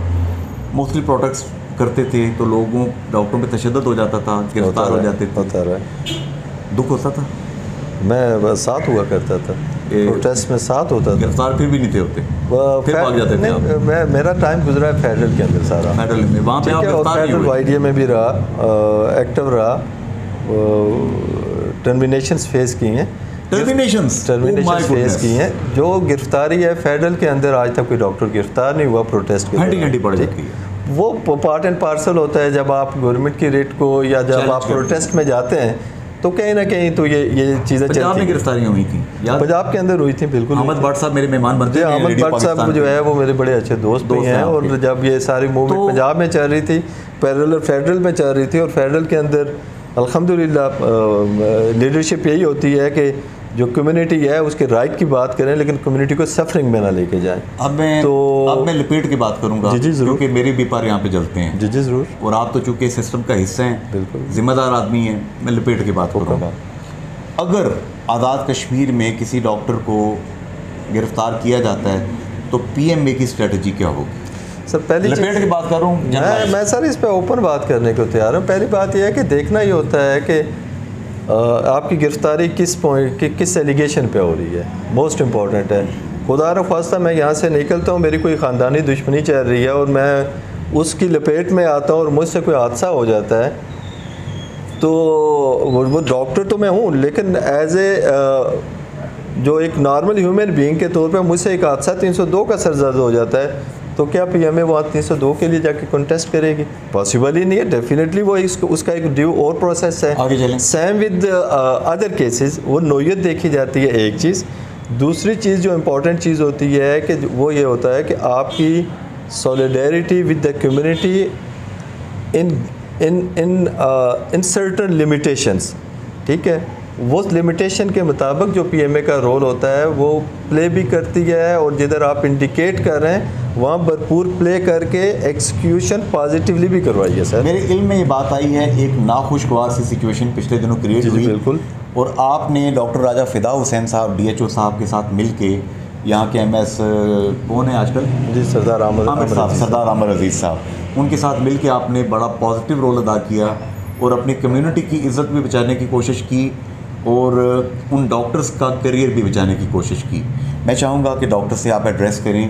मुख्तलिफ प्रोटेस्ट करते थे तो लोगों डॉक्टरों पे तशद्दुद हो जाता था, गिरफ्तार हो जाते थे। दुख होता था? मैं साथ हुआ करता था, प्रोटेस्ट में साथ होता था। गिरफ्तार फिर भी नहीं थे होते, फिर भाग जाते थे आप? मेरा टाइम गुजरा है फेडरल के अंदर सारा। फेडरल में वहाँ पे आप गिरफ्तार नहीं हुए? वाईडीए में भी रहा, एक्टिव रहा, टर्मिनेशंस फेस की हैं। टर्मिनेशंस फेस की हैं। जो गिरफ्तारी है फेडरल के अंदर, आज तक कोई डॉक्टर गिरफ्तार नहीं हुआ प्रोटेस्ट के। घंटी पड़ जाती है। वो पार्ट एंड पार्सल होता है। जब आप गवर्नमेंट की रेट को या जब आप प्रोटेस्ट में जाते हैं तो कहीं ना कहीं तो ये चीज़ें चलती हैं। पंजाब में गिरफ्तारियाँ हुई थी, पंजाब के अंदर हुई थी, बिल्कुल। अहमद भट्ट साहब मेरे मेहमान बनते थे। अहमद भट्ट साहब जो है वो मेरे बड़े अच्छे दोस्त भी हैं। और जब ये सारी मूवमेंट पंजाब में चल रही थी, पैरेलल फेडरल में चल रही थी, और फेडरल के अंदर अल्हम्दुलिल्लाह लीडरशिप यही होती है कि जो कम्युनिटी है उसके राइट की बात करें, लेकिन कम्युनिटी को सफरिंग में ना लेके जाएं। अब मैं लपेट की बात करूंगा, जी जरूर, क्योंकि मेरे भी पर यहाँ पे जलते हैं। जी ज़रूर। और आप तो चूँकि सिस्टम का हिस्सा हैं, बिल्कुल जिम्मेदार आदमी हैं, मैं लपेट की बात करूँगा। अगर आज़ाद कश्मीर में किसी डॉक्टर को गिरफ्तार किया जाता है तो पीएमए की स्ट्रेटजी क्या होगी? सर पहली लपेट की बात कर रहा हूँ मैं सर इस पर ओपन बात करने को तैयार हूँ। पहली बात यह है कि देखना ही होता है कि आपकी गिरफ्तारी किस पॉइंट की, किस एलिगेशन पे हो रही है, मोस्ट इम्पॉर्टेंट है। खुदा र ख्वास्ता मैं यहाँ से निकलता हूँ, मेरी कोई ख़ानदानी दुश्मनी चल रही है और मैं उसकी लपेट में आता हूँ और मुझसे कोई हादसा हो जाता है, तो वो डॉक्टर तो मैं हूँ, लेकिन एज ए जो एक नॉर्मल ह्यूमन बीइंग के तौर पे मुझसे एक हादसा 302 का सरजद हो जाता है, तो क्या पीएमए वहाँ 302 के लिए जाके कॉन्टेस्ट करेगी? पॉसिबल ही नहीं है। डेफिनेटली वो उसका एक ड्यू और प्रोसेस है। सेम विद अदर केसेस, वो नोयत देखी जाती है, एक चीज़। दूसरी चीज़ जो इम्पोर्टेंट चीज़ होती है कि वो ये होता है कि आपकी solidarity with the community in certain limitations, ठीक है। वो लिमिटेशन के मुताबिक जो पीएमए का रोल होता है वो प्ले भी करती है, और जिधर आप इंडिकेट कर रहे हैं वहाँ भरपूर प्ले करके एक्सक्यूशन पॉजिटिवली भी करवाइए। सर मेरे इल्म में ये बात आई है, एक नाखुशगवार सी सिचुएशन पिछले दिनों क्रिएट हुई, बिल्कुल, और आपने डॉक्टर राजा फिदा हुसैन साहब DHO साहब के साथ मिल के, यहाँ के MS कौन है आजकल, जी सरदार आमिर अजीज़ साहब, उनके साथ मिल के आपने बड़ा पॉजिटिव रोल अदा किया और अपनी कम्युनिटी की इज़्ज़त भी बचाने की कोशिश की और उन डॉक्टर्स का करियर भी बचाने की कोशिश की। मैं चाहूँगा कि डॉक्टर से आप एड्रेस करें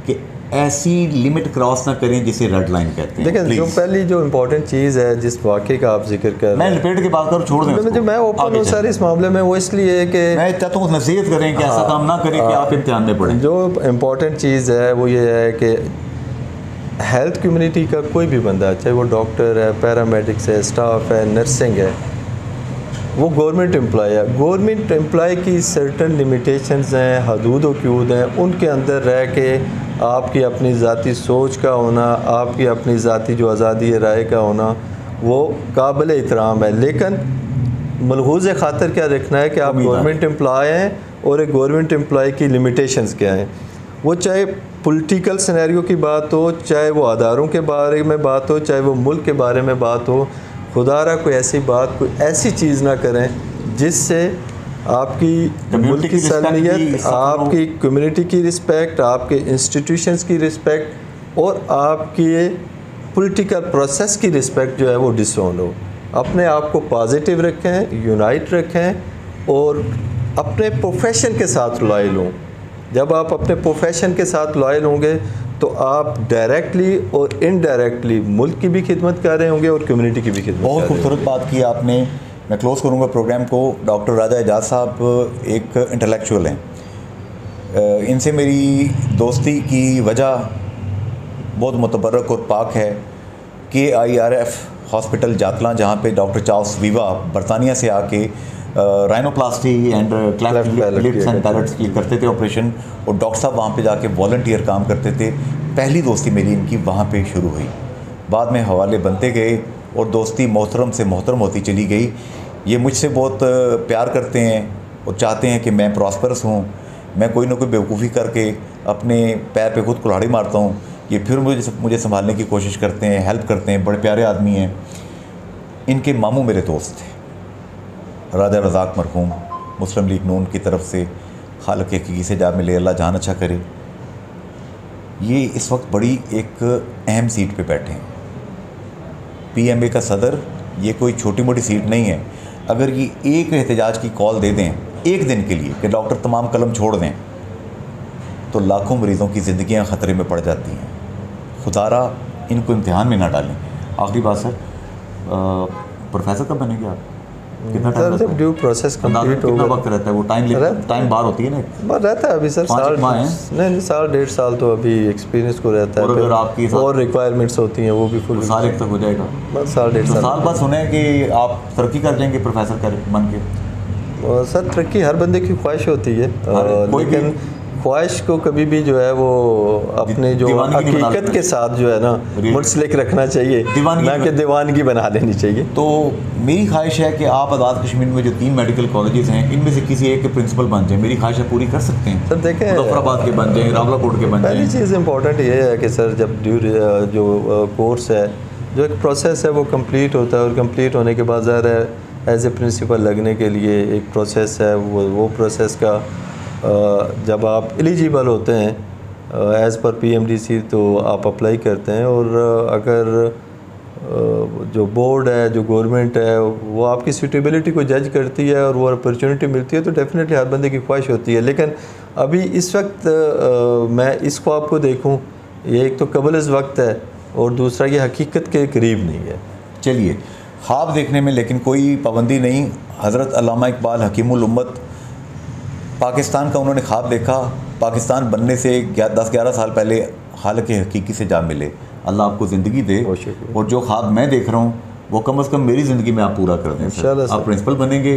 कि ऐसी लिमिट क्रॉस ना करें जिसे रेड लाइन कहते हैं। देखिए, जो पहली जो इम्पोर्टेंट चीज़ है जिस वाक़े का आप जिक्र कर, मैं लपेट के बात करूँ, छोड़ दें जो मैं ओपन हूँ सर इस मामले में, वो इसलिए है कि मैं चाहता हूँ नसीहत करें कि ऐसा काम ना करें कि आप इम्तिहान में पढ़ें। जो इम्पोर्टेंट चीज़ है वो ये है कि हेल्थ कम्युनिटी का कोई भी बंदा, चाहे वो डॉक्टर है, पैरामेडिक्स है, स्टाफ है, नर्सिंग है, वो गवर्नमेंट एम्प्लॉय है। गवर्नमेंट एम्प्लॉय की सर्टन लिमिटेशंस हैं, हदूद व क़यूद हैं, उनके अंदर रह के आपकी अपनी ज़ाती सोच का होना, आपकी अपनी ज़ाती जो आज़ादी राय का होना, वो काबिल एहतराम है। लेकिन मलहूज़ ख़ातर क्या रखना है कि आप गवर्नमेंट एम्प्लॉय हैं और एक गवर्नमेंट एम्प्लॉय की लिमिटेशंस क्या हैं। वो चाहे पॉलिटिकल सिनेरियो की बात हो, चाहे वो अदारों के बारे में बात हो, चाहे वो मुल्क के बारे में बात हो, खुदारा कोई ऐसी बात, कोई ऐसी चीज़ ना करें जिससे आपकी मुल्क की सलाहियत, आपकी कम्युनिटी की रिस्पेक्ट, आपके इंस्टीट्यूशंस की रिस्पेक्ट और आपके पॉलिटिकल प्रोसेस की रिस्पेक्ट जो है वो डिसऑन हो। अपने आप को पॉजिटिव रखें, यूनाइट रखें और अपने प्रोफेशन के साथ लॉयल हों। जब आप अपने प्रोफेशन के साथ लॉयल होंगे तो आप डायरेक्टली और इनडायरेक्टली मुल्क की भी खिदमत कर रहे होंगे और कम्युनिटी की भी खिदमत। बहुत खूबसूरत बात की आपने। मैं क्लोज़ करूँगा प्रोग्राम को। डॉक्टर राजा एजाज साहब एक इंटेलेक्चुअल हैं। इनसे मेरी दोस्ती की वजह बहुत मुतबर्रक और पाक है। KIRF हॉस्पिटल जातला, जहाँ पे डॉक्टर चार्ल्स वीवा बरतानिया से आके rhinoplasty and cleft lips and palates की करते थे ऑपरेशन, और डॉक्टर साहब वहाँ पे जाके वॉलंटियर काम करते थे। पहली दोस्ती मेरी इनकी वहाँ पे शुरू हुई। बाद में हवाले बनते गए और दोस्ती मोहतरम से मोहतरम होती चली गई। ये मुझसे बहुत प्यार करते हैं और चाहते हैं कि मैं प्रॉस्परस हूँ। मैं कोई ना कोई बेवकूफ़ी करके अपने पैर पे खुद कुल्हाड़ी मारता हूँ, ये फिर मुझे संभालने की कोशिश करते हैं, हेल्प करते हैं। बड़े प्यारे आदमी हैं। इनके मामू मेरे दोस्त थे, राजा रज़ाक मरहूम, मुस्लिम लीग नून की तरफ से, खालिक के हकीकी से जा मिले, अल्लाह जहान अच्छा करे। ये इस वक्त बड़ी एक अहम सीट पे बैठे हैं, PMA का सदर। ये कोई छोटी मोटी सीट नहीं है। अगर ये एक एहतजाज की कॉल दे दें एक दिन के लिए कि डॉक्टर तमाम कलम छोड़ दें, तो लाखों मरीज़ों की ज़िंदगियाँ ख़तरे में पड़ जाती हैं। खुदारा इनको इम्तिहान में ना डालें। आखिरी बात सर, प्रोफेसर कब बनेंगे आप? कितना टाइम जब ड्यू प्रोसेस कंप्लीट होगा? वक्त रहता है वो? टाइम बार होती है ना? रहता है अभी सर, साल डेढ़ साल तो अभी एक्सपीरियंस को रहता है। और अगर आपकी और रिक्वायरमेंट्स होती हैं वो भी फुल साल एक तक हो जाएगा। बस साल डेढ़ साल बाद सुने हैं कि आप तरक्की कर लेंगे प्रोफेसर कर बन के। सर तरक्की हर बंदे की ख्वाहिश होती है, लेकिन ख्वाहिश को कभी भी जो है वो अपने जो हकीकत के साथ जो है ना मुंसलिक रखना चाहिए, ना कि दीवानगी बना लेनी चाहिए। तो मेरी ख्वाहिश है कि आप आज़ाद कश्मीर में जो 3 मेडिकल कॉलेजेस हैं, इनमें से किसी एक के प्रिंसिपल बन जाएं। मेरी ख्वाहिश है पूरी कर सकते हैं सर। देखें, मुजफ्फराबाद के बन जाएं, रावलाकोट के बन जाएं। पहली चीज़ इंपॉर्टेंट ये है कि सर जब जो कोर्स है, जो एक प्रोसेस है वो कंप्लीट होता है, और कंप्लीट होने के बाद ज़ाहिर है एज ए प्रिंसिपल लगने के लिए एक प्रोसेस है। वो प्रोसेस का जब आप एलिजिबल होते हैं एज़ पर PMDC तो आप अप्लाई करते हैं, और अगर जो बोर्ड है, जो गवर्नमेंट है, वो आपकी सूटेबिलिटी को जज करती है और वो अपॉर्चुनिटी मिलती है, तो डेफिनेटली हर बंदे की ख्वाहिश होती है। लेकिन अभी इस वक्त मैं इस ख्वाब को देखूं, ये एक तो कबल इस वक्त है और दूसरा ये हकीकत के करीब नहीं है। चलिए, ख्वाब देखने में लेकिन कोई पाबंदी नहीं। हज़रत अल्लामा इकबाल हकीमुल उम्मत, पाकिस्तान का उन्होंने ख्वाब देखा। पाकिस्तान बनने से 10-11 साल पहले खालिक के हकीकी से जा मिले। अल्लाह आपको ज़िंदगी दे, और जो ख्वाब मैं देख रहा हूँ वो कम से कम मेरी ज़िंदगी में आप पूरा कर दें। आप प्रिंसिपल बनेंगे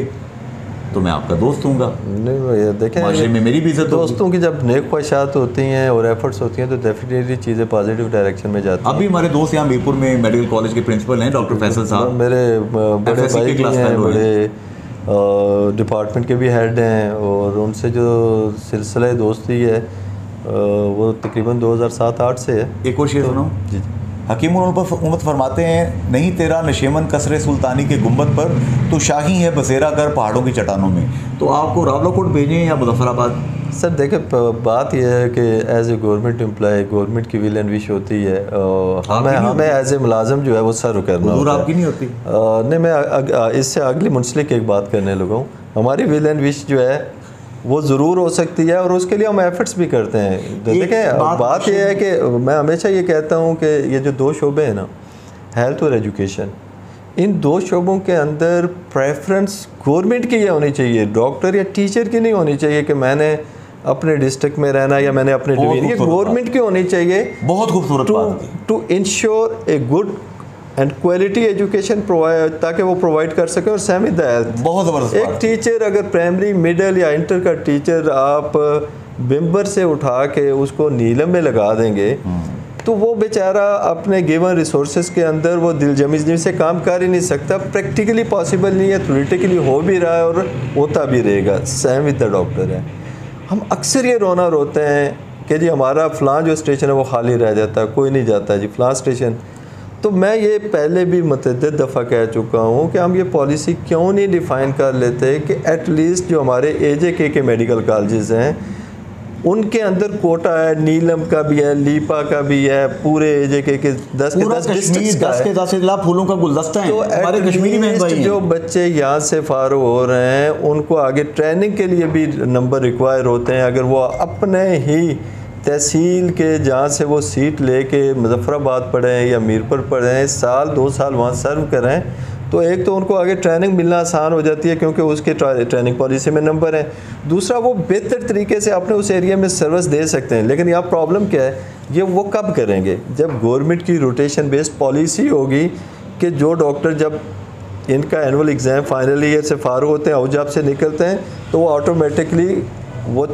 तो मैं आपका दोस्त हूँगा। नहीं भैया, देखें माशरे में मेरी भी इज्जत होगी। दोस्तों की जब नेक ख्वाहिशात होती हैं और एफर्ट्स होती हैं तो डेफिनेटली चीज़ें पॉजिटिव डायरेक्शन में जाती हैं। अभी हमारे दोस्त यहाँ मीरपुर में मेडिकल कॉलेज के प्रिंसिपल हैं डॉक्टर फैसल साहब। मेरे बड़े भाई भी हैं, बड़े डिपार्टमेंट के भी हेड हैं, और उनसे जो सिलसिला दोस्ती है वो तकरीबन 2007-8 से है। एक और शेर सुनाऊं जी। हकीमुल उम्मत फरमाते हैं, नहीं तेरा नशेमन कसरे सुल्तानी के गुंबद पर, तो शाही है बसेरा कर पहाड़ों की चट्टानों में। तो आपको रावलाकोट भेजें या मुजफ्फराबाद? सर देखें, बात यह है कि as a government employ government की विल एंड विश होती है, हमें एज ए मुलाजम जो है वो सर्व करना होता है। आपकी नहीं होती? नहीं, मैं इससे अगली मुंसलिक एक बात करने लगा हूँ। हमारी विल एंड विश जो है वो ज़रूर हो सकती है और उसके लिए हम एफर्ट्स भी करते हैं। देखें, बात यह है कि मैं हमेशा ये कहता हूँ कि ये जो दो शोबे हैं ना, हेल्थ और एजुकेशन, इन दो शोबों के अंदर प्रेफरेंस गवर्नमेंट की ये होनी चाहिए, डॉक्टर या टीचर की नहीं होनी चाहिए कि मैंने अपने डिस्ट्रिक्ट में रहना या मैंने अपने डिवीजन, ये गवर्नमेंट की होनी चाहिए। बहुत खूबसूरत बात to ensure a good and quality education provide, ताकि वो प्रोवाइड कर सकें और सेम विद द हेल्थ। बहुत ज़बरदस्त। एक टीचर अगर प्राइमरी, मिडिल या इंटर का टीचर आप बिम्बर से उठा के उसको नीलम में लगा देंगे तो वो बेचारा अपने गिवन रिसोर्सेज के अंदर वो दिलजमी से काम कर ही नहीं सकता। प्रैक्टिकली पॉसिबल नहीं है, थ्योरेटिकली हो भी रहा है और होता भी रहेगा। सेम विद द डॉक्टर है। हम अक्सर ये रोते हैं कि जी हमारा फ़लाँ जो स्टेशन है वो खाली रह जाता है, कोई नहीं जाता जी फ़लाँ स्टेशन। तो मैं ये पहले भी मुतअद्दिद दफ़ा कह चुका हूँ कि हम ये पॉलिसी क्यों नहीं डिफ़ाइन कर लेते कि एटलीस्ट जो हमारे AJK के मेडिकल कॉलेजेस हैं उनके अंदर कोटा है, नीलम का भी है, लीपा का भी है, पूरे AJK के 10 के 10 डिस्ट्रिक्ट्स का है। 10 फूलों का गुलदस्ता है। तो हमारे कश्मीरी में जो बच्चे यहाँ से फारूक हो रहे हैं उनको आगे ट्रेनिंग के लिए भी नंबर रिक्वायर होते हैं। अगर वो अपने ही तहसील के जहाँ से वो सीट लेके मुजफ्फराबाद पढ़ें या मीरपुर पढ़ें, साल 2 साल वहाँ सर्व करें, तो एक तो उनको आगे ट्रेनिंग मिलना आसान हो जाती है क्योंकि उसके ट्रेनिंग पॉलिसी में नंबर है। दूसरा, वो बेहतर तरीके से अपने उस एरिया में सर्विस दे सकते हैं। लेकिन यहाँ प्रॉब्लम क्या है, ये वो कब करेंगे? जब गवर्नमेंट की रोटेशन बेस्ड पॉलिसी होगी कि जो डॉक्टर जब इनका एनुअल एग्ज़ाम फाइनल ईयर से फारूक होते हैं, औजाब से निकलते हैं, तो वो ऑटोमेटिकली वो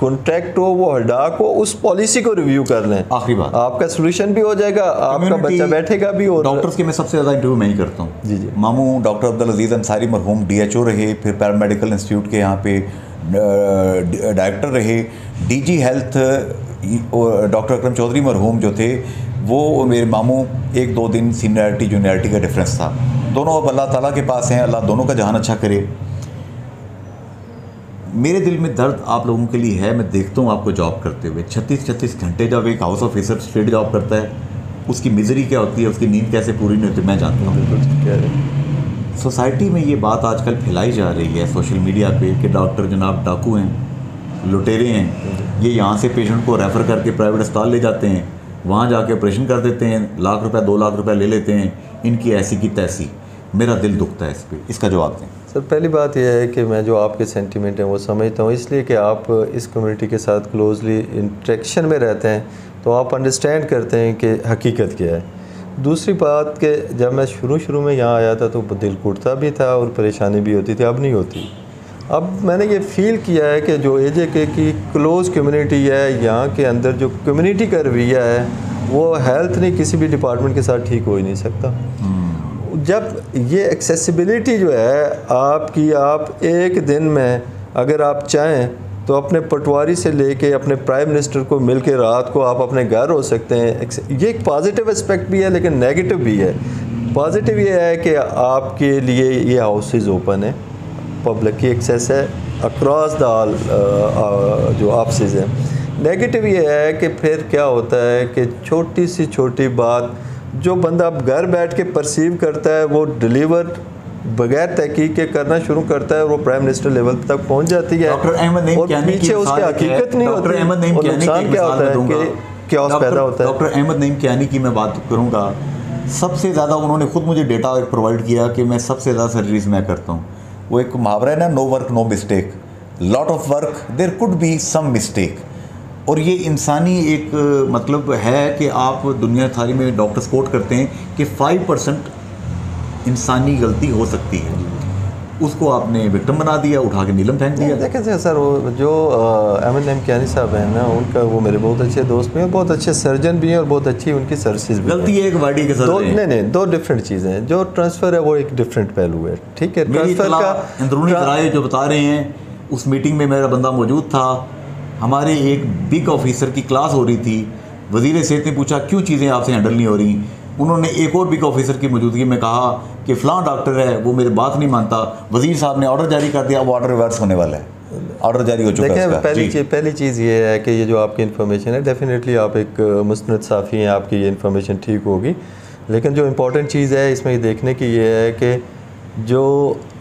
कॉन्ट्रैक्ट हो, वो हड़ाक हो, उस पॉलिसी को रिव्यू कर लें। आखिरी बात, आपका सोल्यूशन भी हो जाएगा, आपका बच्चा बैठेगा भी। और डॉक्टर्स के मैं सबसे ज़्यादा इंटरव्यू मैं ही करता हूँ। जी जी। मामू डॉक्टर अब्दुल अजीज़ अंसारी मरहूम DHO रहे, फिर पैरामेडिकल इंस्टीट्यूट के यहाँ पे डायरेक्टर रहे, DG हेल्थ डॉक्टर अकरम चौधरी मरहूम जो थे, वो मेरे मामू 1-2 दिन सीनियरिटी जूनियरिटी का डिफरेंस था। दोनों अब अल्लाह ताला के पास हैं, अल्लाह दोनों का जहान अच्छा करे। मेरे दिल में दर्द आप लोगों के लिए है। मैं देखता हूँ आपको जॉब करते हुए 36 घंटे जब एक हाउस ऑफिसर स्ट्रेट जॉब करता है, उसकी मिजरी क्या होती है, उसकी नींद कैसे पूरी नहीं होती, मैं जानता हूँ। सोसाइटी में ये बात आजकल फैलाई जा रही है सोशल मीडिया पे कि डॉक्टर जनाब डाकू हैं, लुटेरे हैं, ये यहाँ से पेशेंट को रेफ़र करके प्राइवेट अस्पताल ले जाते हैं, वहाँ जाके ऑपरेशन कर देते हैं, लाख रुपये 2 लाख रुपये ले लेते हैं, इनकी ऐसी की तैसी। मेरा दिल दुखता है इस पर, इसका जवाब दें। सर, पहली बात यह है कि मैं जो आपके सेंटीमेंट हैं वो समझता हूँ, इसलिए कि आप इस कम्युनिटी के साथ क्लोजली इंटरेक्शन में रहते हैं तो आप अंडरस्टैंड करते हैं कि हकीकत क्या है। दूसरी बात कि जब मैं शुरू में यहाँ आया था तो दिल कुटता भी था और परेशानी भी होती थी, अब नहीं होती। अब मैंने ये फ़ील किया है कि जो AJK की क्लोज़ कम्युनिटी है, यहाँ के अंदर जो कम्युनिटी का रवैया है वो हेल्थ नहीं किसी भी डिपार्टमेंट के साथ ठीक हो ही नहीं सकता। जब ये एक्सेसिबिलिटी जो है आपकी, आप एक दिन में अगर आप चाहें तो अपने पटवारी से लेके अपने प्राइम मिनिस्टर को मिल के रात को आप अपने घर हो सकते हैं। ये एक पॉजिटिव एस्पेक्ट भी है लेकिन नेगेटिव भी है। पॉजिटिव ये है कि आपके लिए ये हाउसेज ओपन है, पब्लिक की एक्सेस है अक्रॉस द जो ऑफिस हैं। नेगेटिव ये है कि फिर क्या होता है कि छोटी सी छोटी बात जो बंदा अब घर बैठ के परसीव करता है वो डिलीवर बगैर तहकीक के करना शुरू करता है, वो प्राइम मिनिस्टर लेवल तक पहुंच जाती है। डॉक्टर अहमद नईम और पीछे उसकी हकीकत नहीं होती। डॉक्टर अहमद नईम नुकसान क्या होता है कि क्या पैदा होता है। डॉक्टर अहमद नईम कियानी की मैं बात करूंगा, सबसे ज़्यादा उन्होंने खुद मुझे डेटा प्रोवाइड किया कि मैं सबसे ज़्यादा सर्जरीज मैं करता हूँ। वो एक मुहावरा है ना, no work no mistake, lot of work there could be some mistake. और ये इंसानी एक मतलब है कि आप दुनिया थारी में डॉक्टर्स कोट करते हैं कि 5% इंसानी गलती हो सकती है, उसको आपने विक्टिम बना दिया, उठा के नीलम फेंक दिया। देखें सर, वो जो अहमद नईम कियानी साहब हैं ना, उनका वो मेरे बहुत अच्छे दोस्त भी हैं, बहुत अच्छे सर्जन भी हैं और बहुत अच्छी उनकी सर्विसेज भी। गलती है एक वाडी के साथ नहीं, दो डिफरेंट चीज़ें हैं। जो ट्रांसफ़र है वो एक डिफरेंट पहलू है, ठीक है। ट्रांसफ़र का अंदरूनी राय जो बता रहे हैं, उस मीटिंग में मेरा बंदा मौजूद था, हमारे एक बिग ऑफिसर की क्लास हो रही थी, वज़ीर सेहत ने पूछा क्यों चीज़ें आपसे हैंडल नहीं हो रही। उन्होंने एक और बिग ऑफिसर की मौजूदगी में कहा कि फ़लाँ डॉक्टर है वो मेरी बात नहीं मानता, वज़ीर साहब ने ऑर्डर जारी कर दिया, वो ऑर्डर रिवर्स होने वाला है। ऑर्डर जारी हो चुका है देखिए, इसका? पहली चीज़ ये है कि ये जो आपकी इन्फॉर्मेशन है, डेफिनेटली आप एक मुस्नद साफ़ी हैं, आपकी ये इन्फॉर्मेशन ठीक होगी। लेकिन जो इम्पोर्टेंट चीज़ है इसमें ये देखने की ये है कि जो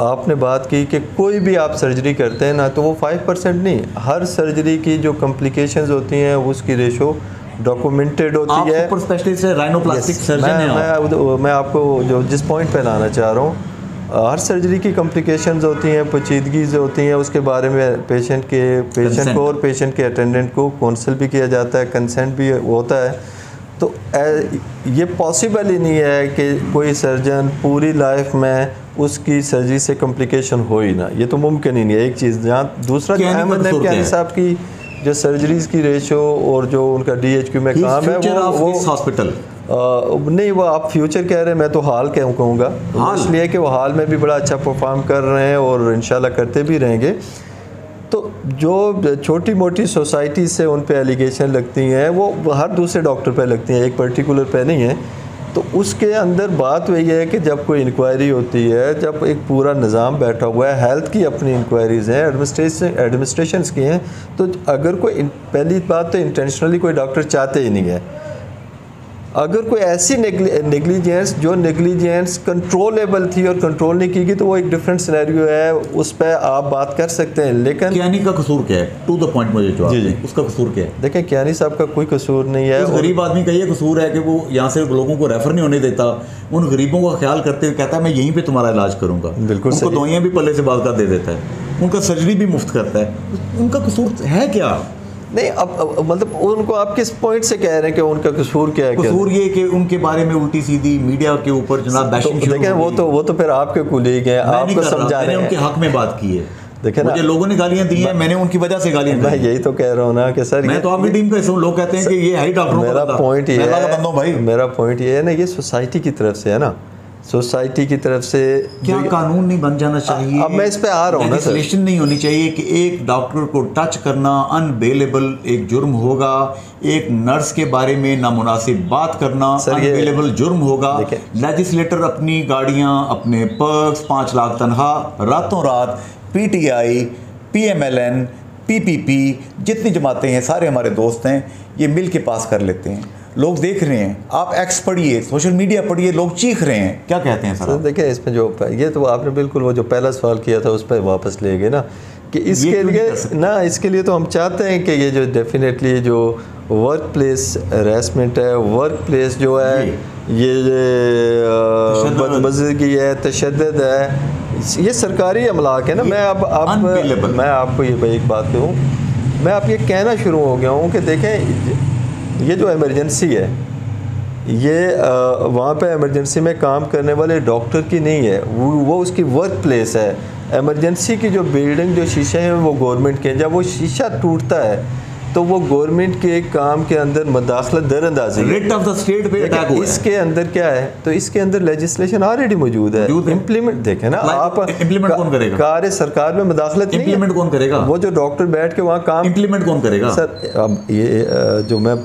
आपने बात की कि कोई भी आप सर्जरी करते हैं ना, तो वो 5% नहीं, हर सर्जरी की जो कॉम्प्लिकेशंस होती हैं उसकी रेशो डॉक्यूमेंटेड होती है। आप स्पेशलिस्ट है, राइनोप्लास्टिक सर्जन है। मैं आपको जो जिस पॉइंट पे लाना चाह रहा हूँ, हर सर्जरी की कॉम्प्लिकेशंस होती हैं, पेचीदगीज़ होती हैं, उसके बारे में पेशेंट को और पेशेंट के अटेंडेंट को काउंसिल भी किया जाता है, कंसेंट भी होता है। तो ये पॉसिबल ही नहीं है कि कोई सर्जन पूरी लाइफ में उसकी सर्जरी से कॉम्प्लिकेशन हो ही ना, ये तो मुमकिन ही नहीं है, एक चीज़। जहाँ दूसरा जो अहमद नईम कियानी साहब की जो सर्जरीज़ की रेशो और जो उनका DHQ में काम है वो हॉस्पिटल नहीं, वो आप फ्यूचर कह रहे हैं, मैं तो हाल कहूँगा, इसलिए कि वो हाल में भी बड़ा अच्छा परफॉर्म कर रहे हैं और इंशाल्लाह करते भी रहेंगे। तो जो छोटी मोटी सोसाइटी से उन पे एलिगेशन लगती हैं वो हर दूसरे डॉक्टर पे लगती हैं, एक पर्टिकुलर पे नहीं है। तो उसके अंदर बात वही है कि जब कोई इंक्वायरी होती है, जब एक पूरा निज़ाम बैठा हुआ है, हेल्थ की अपनी इंक्वायरीज़ हैं, एडमिनिस्ट्रेशंस की हैं, तो अगर कोई पहली बात तो इंटेंशनली कोई डॉक्टर चाहते ही नहीं है। अगर कोई ऐसी नेग्लिजेंस जो नेग्लिजेंस कंट्रोलेबल थी और कंट्रोल नहीं की गई, तो वो एक डिफरेंट सिनेरियो है, उस पर आप बात कर सकते हैं। लेकिन कियानी का कसूर क्या है? टू द पॉइंट मुझे जवाब दें, उसका कसूर क्या है? देखें, कियानी साहब का कोई कसूर नहीं है। उस गरीब आदमी का ये कसूर है कि वो यहाँ से लोगों को रेफर नहीं होने देता, उन गरीबों का ख्याल करते हुए कहता है मैं यहीं पे तुम्हारा इलाज करूँगा। बिल्कुल, उनको दवाइयाँ भी पल्ले से बाल कर दे देता है, उनका सर्जरी भी मुफ्त करता है। उनका कसूर है क्या? नहीं, अब मतलब उनको आप किस पॉइंट से कह रहे हैं कि उनका कसूर क्या है? कसूर ये कि उनके बारे में उल्टी सीधी मीडिया के ऊपर जनाब बैशिंग शुरू हो गई। वो तो फिर आपके कुलीग हैं, आपको समझा रहे हैं। उनके हक में बात की है। देखिए मुझे लोगों ने गालियां दी हैं, मैंने उनकी वजह से गालियां दी। मैं यही तो कह रहा हूँ ना कि सर, मैं तो आपकी टीम का हिस्सा हूं। लोग कहते हैं कि ये है ही डॉक्टरों का। मेरा पॉइंट ये है, मेरा पॉइंट ये है ना, ये सोसाइटी की तरफ से है ना, सोसाइटी की तरफ से क्या कानून नहीं बन जाना चाहिए? अब मैं इस पे आ रहा हूँ ना सर, लेजिस्लेशन नहीं होनी चाहिए कि एक डॉक्टर को टच करना अनबेलेबल एक जुर्म होगा, एक नर्स के बारे में नामुनासिब बात करना अनबेलेबल जुर्म होगा। लेजिस्लेटर अपनी गाड़ियाँ, अपने पर्क्स, 5 लाख तनख्वाह, रातों रात PTI, PMLN, PPP, जितनी जमातें हैं सारे हमारे दोस्त हैं, ये मिल के पास कर लेते हैं। लोग देख रहे हैं, आप एक्स पढ़िए, सोशल मीडिया पढ़िए, लोग चीख रहे हैं। क्या कहते हैं सर? देखिए, इसमें जो ये तो आपने बिल्कुल वो जो पहला सवाल किया था उस पर वापस ले गए ना, कि इसके लिए तो हम चाहते हैं कि ये जो डेफिनेटली जो वर्क प्लेस हैरेसमेंट है, वर्क प्लेस जो है ये बदमज़गी है, तशद्दुद है, ये सरकारी अमलाक है ना। मैं आपको ये भाई एक बात कहूँ, मैं आप ये कहना शुरू हो गया हूँ कि देखें, ये जो इमरजेंसी है, ये वहाँ पे इमरजेंसी में काम करने वाले डॉक्टर की नहीं है, वो उसकी वर्क प्लेस है। इमरजेंसी की जो बिल्डिंग, जो शीशे हैं, वो गवर्नमेंट के हैं। जब वो शीशा टूटता है तो वो गवर्नमेंट के काम के अंदर मदाखलत दरअंदाजी, रेट ऑफ द स्टेट पे अटैक हुआ है। इसके अंदर क्या है, तो इसके अंदर लेजिस्लेशन ऑलरेडी मौजूद है। इम्प्लीमेंट देखें ना आप, इम्प्लीमेंट कौन करेगा? कार्य सरकार में मदाखलत नहीं, इम्प्लीमेंट कौन करेगा? वो जो डॉक्टर बैठ के वहाँ काम, इम्प्लीमेंट कौन करेगा? सर, अब ये जो मैं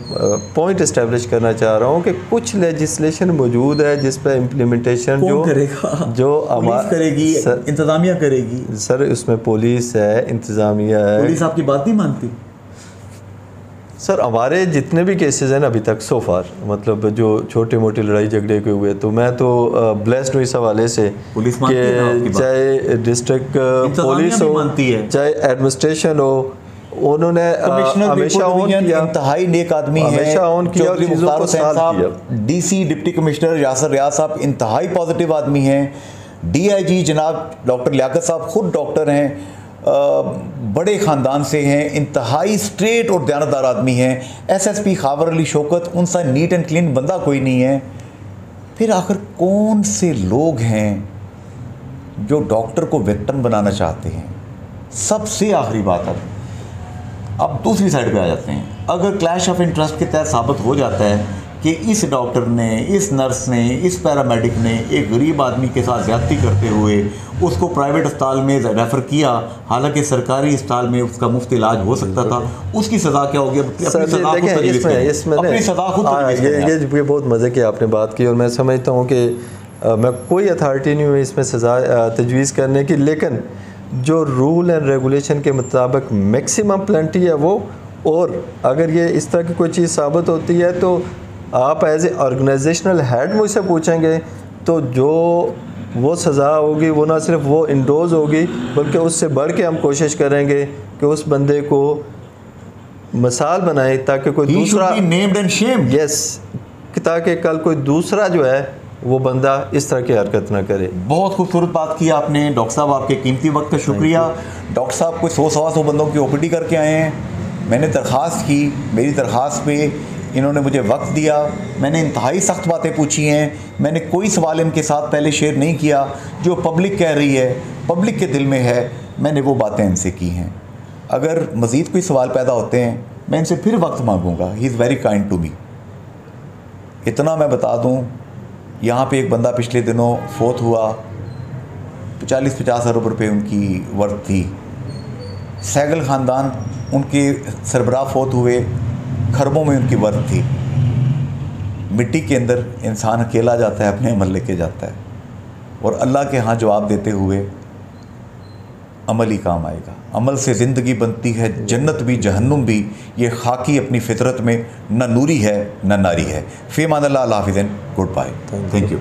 पॉइंट इस्टेब्लिश करना चाह रहा हूँ कि कुछ लेजिस्लेशन मौजूद है जिस पर इम्प्लीमेंटेशन जो करेगा, जो पुलिस करेगी, इंतजामिया करेगी। सर, उसमें पुलिस है, इंतजामिया है। पुलिस आपकी बात नहीं मानती? सर, हमारे जितने भी केसेस हैं ना अभी तक सो फार, मतलब जो छोटे मोटे लड़ाई झगड़े के हुए, तो मैं तो ब्लेस्ड हूँ इस हवाले से कि चाहे डिस्ट्रिक्ट पुलिस हो, चाहे एडमिनिस्ट्रेशन हो, उन्होंने हमेशा ऑन किया। इंतहाई नेक आदमी है, हमेशा ऑन किया और चीज़ों को सॉल्व किया। DC डिप्टी कमिश्नर यासर रियाज साहब इंतहाई पॉजिटिव आदमी हैं। DIG जनाब डॉक्टर लियाकत साहब खुद डॉक्टर हैं, बड़े ख़ानदान से हैं, इंतहाई स्ट्रेट और दयानतदार आदमी हैं। SSP खावर अली शौकत, उनसा नीट एंड क्लीन बंदा कोई नहीं है। फिर आखिर कौन से लोग हैं जो डॉक्टर को विक्टिम बनाना चाहते हैं? सबसे आखिरी बात, अब दूसरी साइड पे आ जाते हैं। अगर क्लैश ऑफ इंटरेस्ट के तहत साबित हो जाता है कि इस डॉक्टर ने, इस नर्स ने, इस पैरामेडिक ने एक गरीब आदमी के साथ ज़्यादती करते हुए उसको प्राइवेट अस्पताल में रेफ़र किया, हालांकि सरकारी अस्पताल में उसका मुफ्त इलाज हो सकता था, उसकी सज़ा क्या होगी? अपनी सज़ा खुद तजवीज़ करें। ये बहुत मज़े की आपने बात की, और मैं समझता हूँ कि मैं कोई अथॉरिटी नहीं हूँ इसमें सज़ा तजवीज़ करने की, लेकिन जो रूल एंड रेगुलेशन के मुताबिक मैक्सिमम प्लेंटी है वो, और अगर ये इस तरह की कोई चीज़ साबित होती है तो आप एज ए ऑर्गेनाइजेशनल हेड मुझसे पूछेंगे, तो जो वो सज़ा होगी वो ना सिर्फ वो इंडोज होगी बल्कि उससे बढ़ के हम कोशिश करेंगे कि उस बंदे को मिसाल बनाए ताकि कोई दूसरा नेम्ड एंड शेम्ड, यस, ताकि कल कोई दूसरा जो है वो बंदा इस तरह की हरकत ना करे। बहुत खूबसूरत बात की आपने डॉक्टर साहब, आपके कीमती वक्त का शुक्रिया। डॉक्टर साहब कोई 100-125 बंदों की ओपीडी करके आए हैं। मैंने दरख्वास्त की, मेरी दरख्वास्त पे इन्होंने मुझे वक्त दिया, मैंने इंतहाई सख्त बातें पूछी हैं, मैंने कोई सवाल इनके साथ पहले शेयर नहीं किया जो पब्लिक कह रही है, पब्लिक के दिल में है, मैंने वो बातें इनसे की हैं। अगर मज़ीद कोई सवाल पैदा होते हैं मैं इनसे फिर वक्त मांगूंगा। He is very kind to me. इतना मैं बता दूं, यहाँ पे एक बंदा पिछले दिनों फोत हुआ, 40-50 अरब रुपये उनकी वर्थ थी। सैगल ख़ानदान, उनके सरबराह फोत हुए, खरबों में उनकी वर्थ थी। मिट्टी के अंदर इंसान अकेला जाता है, अपने अमल लेके जाता है, और अल्लाह के यहाँ जवाब देते हुए अमल ही काम आएगा। अमल से ज़िंदगी बनती है, जन्नत भी जहन्नुम भी। ये खाकी अपनी फितरत में न नूरी है न नारी है। फ़ी अमान अल्लाह, हाफ़िज़, गुड बाय, थैंक यू।